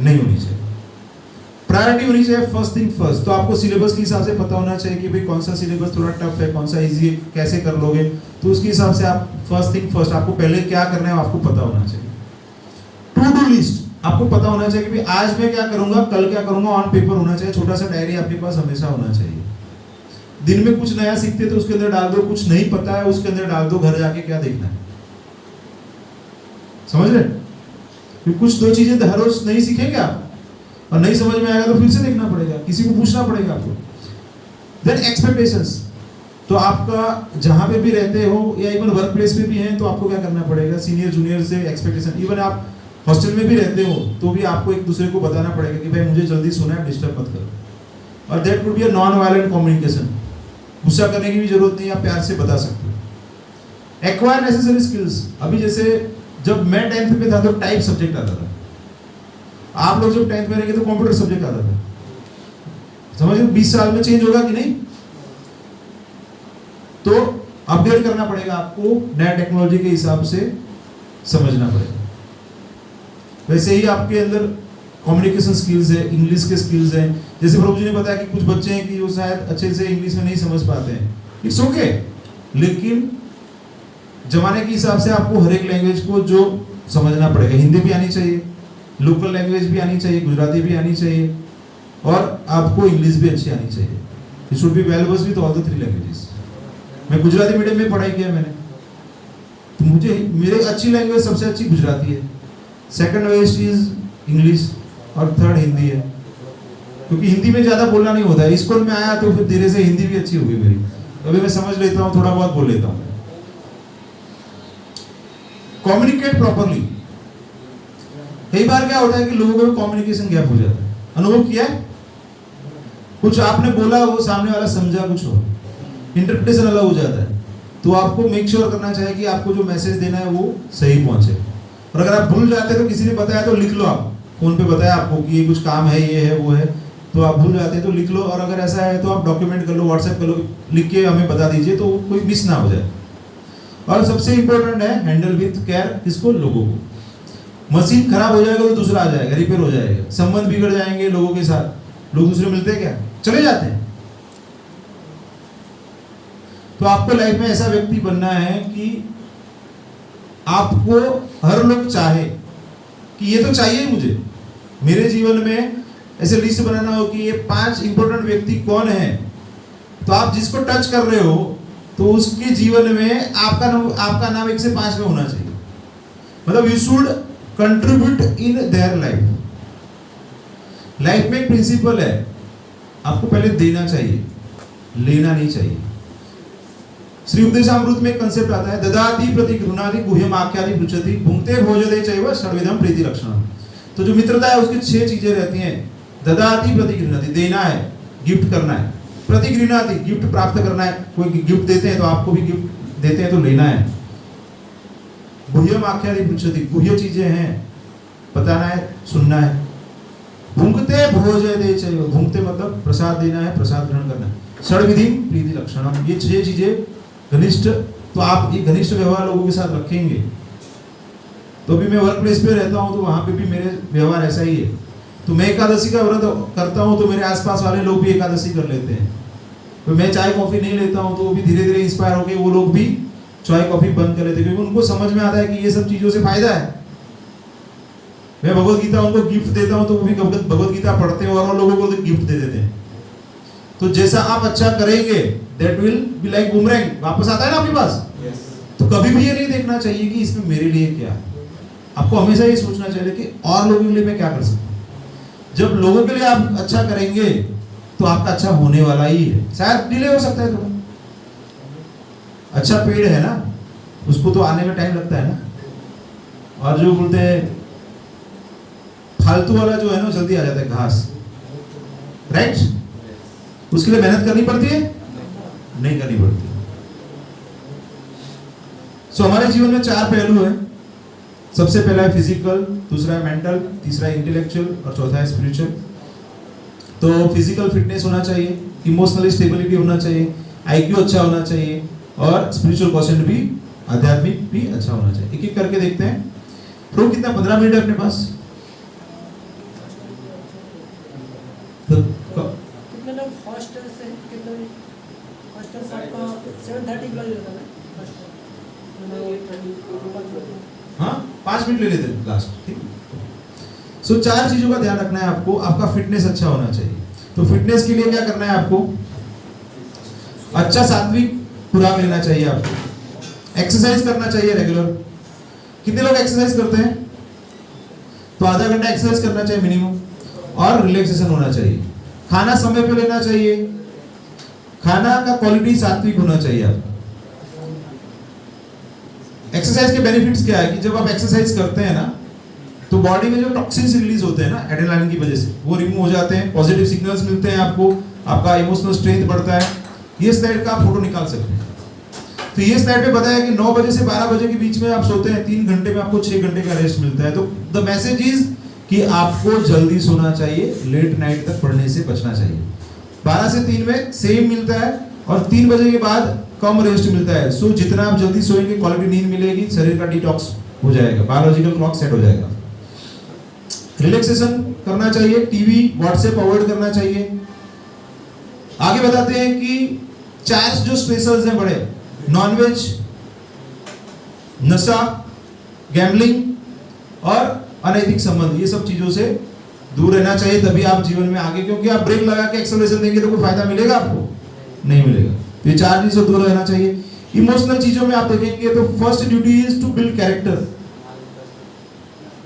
Speaker 1: नहीं होनी चाहिए। प्रायोरिटी होनी चाहिए, फर्स्ट थिंग फर्स्ट। तो आपको सिलेबस के हिसाब से पता होना चाहिए कि भाई कौन सा सिलेबस थोड़ा टफ है, कौन सा इजी है, कैसे कर लोगे। तो उसके हिसाब से आप फर्स्ट थिंग फर्स्ट, आपको पहले क्या करना है आपको पता होना चाहिए। टू डू लिस्ट आपको पता होना चाहिए कि भाई आज मैं क्या करूंगा, कल क्या करूंगा, ऑन पेपर होना चाहिए। छोटा सा डायरी आपके पास हमेशा होना चाहिए। दिन में कुछ नया सीखते तो उसके अंदर डाल दो, कुछ नहीं पता है उसके अंदर डाल दो, घर जाके क्या देखना है। समझ रहे? कुछ 2 चीजें हर रोज नहीं सीखेंगे आप और नहीं समझ में आएगा तो फिर से देखना पड़ेगा, किसी को पूछना पड़ेगा आपको। Then expectations. तो आपका जहां पे भी रहते हो या इवन वर्क प्लेस पे भी हैं तो आपको क्या करना पड़ेगा, सीनियर जूनियर से एक्सपेक्टेशन। इवन आप हॉस्टल में भी रहते हो तो भी आपको एक दूसरे को बताना पड़ेगा कि भाई मुझे जल्दी सोना है, डिस्टर्ब मत करो। और that would be a non violent communication. गुस्सा करने की भी जरूरत नहीं, आप प्यार से बता सकते हो। Acquire necessary skills. अभी जैसे जब मैं 10th में था तो टाइप सब्जेक्ट आता था। आप लोग जब 10th में रहेंगे तो कंप्यूटर सब्जेक्ट आता था। समझ लो 20 साल में चेंज होगा कि नहीं? तो अपडेट करना पड़ेगा आपको, नया टेक्नोलॉजी के हिसाब से समझना पड़ेगा। वैसे ही आपके अंदर कम्युनिकेशन स्किल्स है, इंग्लिश के स्किल्स हैं। जैसे प्रभु जी ने बताया कि कुछ बच्चे हैं कि वो शायद अच्छे से इंग्लिश में नहीं समझ पाते हैं, इट्स ओके, लेकिन जमाने के हिसाब से आपको हर एक लैंग्वेज को जो समझना पड़ेगा। हिंदी भी आनी चाहिए, लोकल लैंग्वेज भी आनी चाहिए, गुजराती भी आनी चाहिए, और आपको इंग्लिश भी अच्छी आनी चाहिए। It should be well versed with all the 3 languages. मैं गुजराती मीडियम में पढ़ाई किया मैंने, तो मुझे मेरी अच्छी लैंग्वेज सबसे अच्छी गुजराती है, सेकंड वेस्ट इज इंग्लिश, और थर्ड हिंदी है, क्योंकि हिंदी में ज्यादा बोलना नहीं होता है। स्कूल में आया तो फिर धीरे से हिंदी भी अच्छी हो गई मेरी, अभी मैं समझ लेता हूँ, थोड़ा बहुत बोल लेता हूँ। Communicate properly. कई बार क्या होता है कि लोगों को कम्युनिकेशन गैप हो जाता है, अनुभव किया है? कुछ आपने बोला, वो सामने वाला समझा कुछ और, इंटरप्रिटेशन अलग हो जाता है। तो आपको मेक श्योर करना चाहिए कि आपको जो मैसेज देना है वो सही पहुंचे। और अगर आप भूल जाते हैं तो किसी ने बताया तो लिख लो, आप फोन पे बताया आपको कि ये कुछ काम है, ये है, वो है, तो आप भूल जाते हैं तो लिख लो। और अगर ऐसा है तो आप डॉक्यूमेंट कर लो, व्हाट्सएप कर लो, लिख के हमें बता दीजिए, तो कोई मिस ना हो जाए। और सबसे इंपॉर्टेंट है हैंडल विथ केयर, किसको? लोगों को। मशीन खराब हो जाएगा तो दूसरा आ जाएगा, रिपेयर हो जाएगा, संबंध बिगड़ जाएंगे लोगों के साथ, लोग दूसरे मिलते हैं क्या? चले जाते हैं। तो आपको लाइफ में ऐसा व्यक्ति बनना है कि आपको हर लोग चाहे कि ये तो चाहिए मुझे मेरे जीवन में। ऐसे लिस्ट बनाना हो कि ये 5 इंपॉर्टेंट व्यक्ति कौन है, तो आप जिसको टच कर रहे हो तो उसके जीवन में आपका नाम 1 से 5 में होना चाहिए। मतलब you should contribute in their life. Life में एक प्रिंसिपल है, आपको पहले देना चाहिए, लेना नहीं चाहिए। श्री उपदेशामृत में एक कंसेप्ट आता है, ददाति प्रति गृह्णाति गुह्यम आख्याति पृच्छति भुंक्ते भोजते चैव षड्विधम प्रीति लक्षणम। तो जो मित्रता है उसकी 6 चीजें रहती हैं। ददाति प्रति गृह्णाति, देना है, गिफ्ट करना है। प्रति गृह्णाति, गिफ्ट प्राप्त करना है, कोई गिफ्ट देते हैं तो आपको भी गिफ्ट देते हैं तो लेना है। गुह्यम आख्याति पृच्छति, गुह्य चीजें हैं, बताना है, सुनना है। भुंक्ते भोजते चैव, भुंक्ते मतलब प्रसाद देना है, प्रसाद ग्रहण करना है। षड्विधिम प्रीति लक्षणम, ये 6 चीजें घनिष्ठ। तो आप ये घनिष्ठ व्यवहार लोगों के साथ रखेंगे। तो अभी मैं वर्क प्लेस पे रहता हूँ तो वहां पे भी मेरे व्यवहार ऐसा ही है। तो मैं एकादशी का व्रत करता हूँ तो मेरे आसपास वाले लोग भी एकादशी कर लेते हैं। तो मैं चाय कॉफी नहीं लेता हूँ तो वो भी धीरे धीरे इंस्पायर होकर वो लोग भी चाय कॉफी बंद कर लेते हैं, क्योंकि उनको समझ में आता है कि ये सब चीजों से फायदा है। मैं भगवत गीता उनको गिफ्ट देता हूँ तो वो भी भगवत गीता पढ़ते हैं और लोगों को गिफ्ट दे देते हैं। तो जैसा आप अच्छा करेंगे that will be like boomerang, वापस आता है ना आपके पास। तो कभी भी ये नहीं देखना चाहिए कि इसमें मेरे लिए क्या है। आपको हमेशा ये सोचना चाहिए कि और लोगों के लिए मैं क्या कर सकता हूँ। जब लोगों के लिए आप अच्छा करेंगे तो आपका अच्छा होने वाला ही है। शायद डिले हो सकता है थोड़ा, अच्छा पेड़ है ना, उसको तो आने में टाइम लगता है ना। और जो बोलते हैं फालतू वाला जो है ना जल्दी आ जाता है, घास, राइट? उसके लिए मेहनत करनी पड़ती है? नहीं करनी पड़ती। सो हमारे जीवन में 4 पहलू हैं। सबसे पहला है फिजिकल, दूसरा है मेंटल, तीसरा है इंटेलेक्चुअल और चौथा है स्पिरिचुअल। तो फिजिकल फिटनेस होना चाहिए, इमोशनल स्टेबिलिटी होना चाहिए, आईक्यू अच्छा होना चाहिए और स्पिरिचुअल क्वोशेंट भी, आध्यात्मिक भी अच्छा होना चाहिए। एक एक करके देखते हैं। तो कितना 15 मिनट है अपने पास? तो
Speaker 3: कितने लोग हॉस्टल से कितने हॉस्टल से आपका 7:30 के लग जाता है
Speaker 1: हाँ 5 मिनट ले लेते हैं लास्ट, ठीक। सो 4 चीजों का ध्यान रखना है आपको। आपका फिटनेस अच्छा होना चाहिए। तो फिटनेस के लिए क्या करना है आपको? अच्छा सात्विक खुराक लेना चाहिए आपको, एक्सरसाइज करना चाहिए रेगुलर। कितने लोग एक्सरसाइज करते हैं? तो आधा घंटा एक्सरसाइज करना चाहिए मिनिमम, और रिलैक्सेशन होना चाहिए। खाना समय पे लेना चाहिए, खाना का क्वालिटी सात्विक होना चाहिए आपको। एक्सरसाइज के बेनिफिट्स क्या है कि जब आप एक्सरसाइज करते हैं ना तो बॉडी में जो टॉक्सिन्स रिलीज होते हैं ना एड्रेनालिन की वजह से, वो रिमूव हो जाते हैं, पॉजिटिव सिग्नल्स मिलते हैं आपको, आपका इमोशनल स्ट्रेंथ बढ़ता है। ये स्लाइड का आप फोटो निकाल सकते हैं। तो ये स्लाइड पे बताया कि 9 बजे से 12 बजे के बीच में आप सोते हैं, 3 घंटे में आपको 6 घंटे का रेस्ट मिलता है। तो द मैसेज इज कि आपको जल्दी सोना चाहिए, लेट नाइट तक पढ़ने से बचना चाहिए। 12 से 3 में सेम मिलता है और 3 बजे के बाद कम रेस्ट मिलता है। सो जितना आप जल्दी सोएंगे क्वालिटी नींद मिलेगी, शरीर का डिटॉक्स हो जाएगा, बायोलॉजिकल क्लॉक सेट हो जाएगा। रिलैक्सेशन करना चाहिए, टीवी व्हाट्सएप अवॉइड करना चाहिए। आगे बताते हैं कि 4 जो स्ट्रेसर्स हैं बड़े, नॉनवेज, नशा, गैम्बलिंग और अनैतिक संबंध, ये सब चीजों से दूर रहना चाहिए, तभी आप जीवन में आगे, क्योंकि आप ब्रेक लगा के एक्सेलरेशन देंगे तो कोई फायदा मिलेगा आपको? नहीं मिलेगा। तो ये 4 चीजों से दूर रहना चाहिए। इमोशनल चीजों में आप देखेंगे तो first duty is to build character.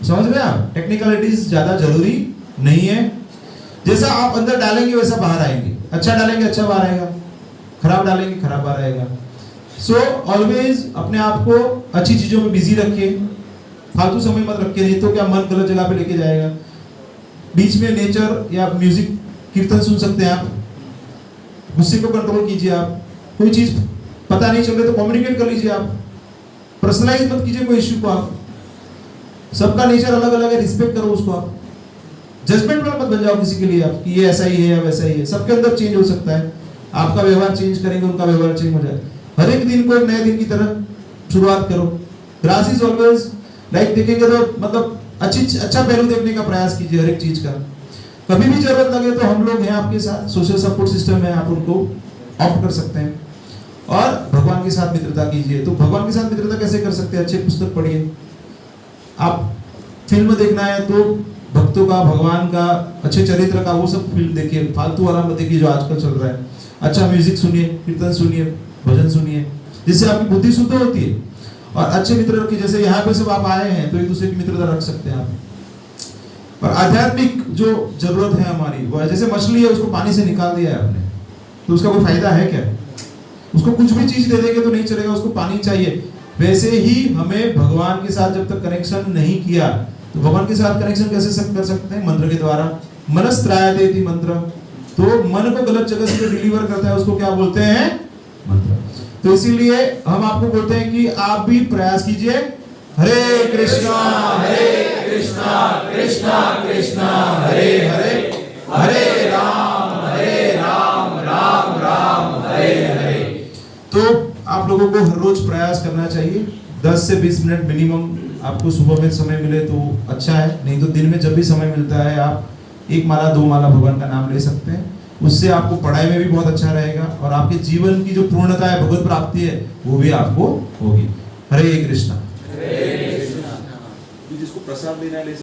Speaker 1: समझ गए आप? टेक्निकलिटीज ज्यादा जरूरी नहीं है। जैसा आप अंदर डालेंगे वैसा बाहर आएंगे। अच्छा डालेंगे अच्छा बाहर आएगा, खराब डालेंगे खराब बाहर आएगा। सो ऑलवेज अपने आप को अच्छी चीजों में बिजी रखिए, फालतू समय मत रखिए, नहीं तो क्या मन गलत जगह पे लेके जाएगा। बीच में नेचर या म्यूजिक कीर्तन सुन सकते हैं आप, गुस्से को कंट्रोल कीजिए आप, कोई चीज पता नहीं चल रही तो कम्युनिकेट कर लीजिए आप, पर्सनलाइज मत कीजिए कोई इश्यू को आप, सबका नेचर अलग अलग है, रिस्पेक्ट करो उसको आप, जजमेंट मत बन जाओ किसी के लिए आप कि ये ऐसा ही है या वैसा ही है, सबके अंदर चेंज हो सकता है, आपका व्यवहार चेंज करेंगे उनका व्यवहार चेंज हो जाए। हर एक दिन को एक नए दिन की तरह शुरुआत करो। ग्रास इज ऑलवेज लाइक, देखेंगे तो मतलब अच्छा पहलू देखने का प्रयास कीजिए हर एक चीज का। कभी भी जरूरत लगे तो हम लोग हैं आपके साथ, सोशल सपोर्ट सिस्टम है, आप उनको ऑप्ट कर सकते हैं। और भगवान के साथ मित्रता कीजिए। तो भगवान के साथ मित्रता कैसे कर सकते हैं? अच्छे पुस्तक पढ़िए। आप फिल्म देखना है तो भक्तों का, भगवान का, अच्छे चरित्र का वो सब फिल्म देखिए, फालतू वाला मत देखिए जो आजकल चल रहा है। अच्छा म्यूजिक सुनिए, कीर्तन सुनिए, भजन सुनिए, जिससे आपकी बुद्धि शुद्ध होती है। और अच्छे मित्र रखिए, जैसे यहाँ पे सब आप आए हैं तो एक दूसरे की मित्रता रख सकते हैं आप। और आध्यात्मिक जो जरूरत है हमारी वो है, जैसे मछली है उसको पानी से निकाल दिया है आपने, तो उसका कोई फायदा है क्या? उसको कुछ भी चीज दे देंगे तो नहीं चलेगा, उसको पानी चाहिए। वैसे ही हमें भगवान के साथ जब तक कनेक्शन नहीं किया तो भगवान के साथ कनेक्शन कैसे कर सकते हैं? मंत्र के द्वारा। मनस्त्रायते इति मंत्र। तो मन को गलत जगह से जो डिलीवर करता है उसको क्या बोलते हैं? मंत्र। तो इसीलिए हम आपको बोलते हैं कि आप भी प्रयास कीजिए। हरे कृष्णा कृष्णा कृष्णा हरे हरे, हरे राम राम राम हरे हरे। तो आप लोगों को हर रोज प्रयास करना चाहिए, 10 से 20 मिनट मिनिमम। आपको सुबह में समय मिले तो अच्छा है, नहीं तो दिन में जब भी समय मिलता है आप 1 माला 2 माला भगवान का नाम ले सकते हैं। उससे आपको पढ़ाई में भी बहुत अच्छा रहेगा और आपके जीवन की जो पूर्णता है, भगवत प्राप्ति है, वो भी आपको होगी। हरे कृष्णा।
Speaker 4: जिसको प्रसाद देना है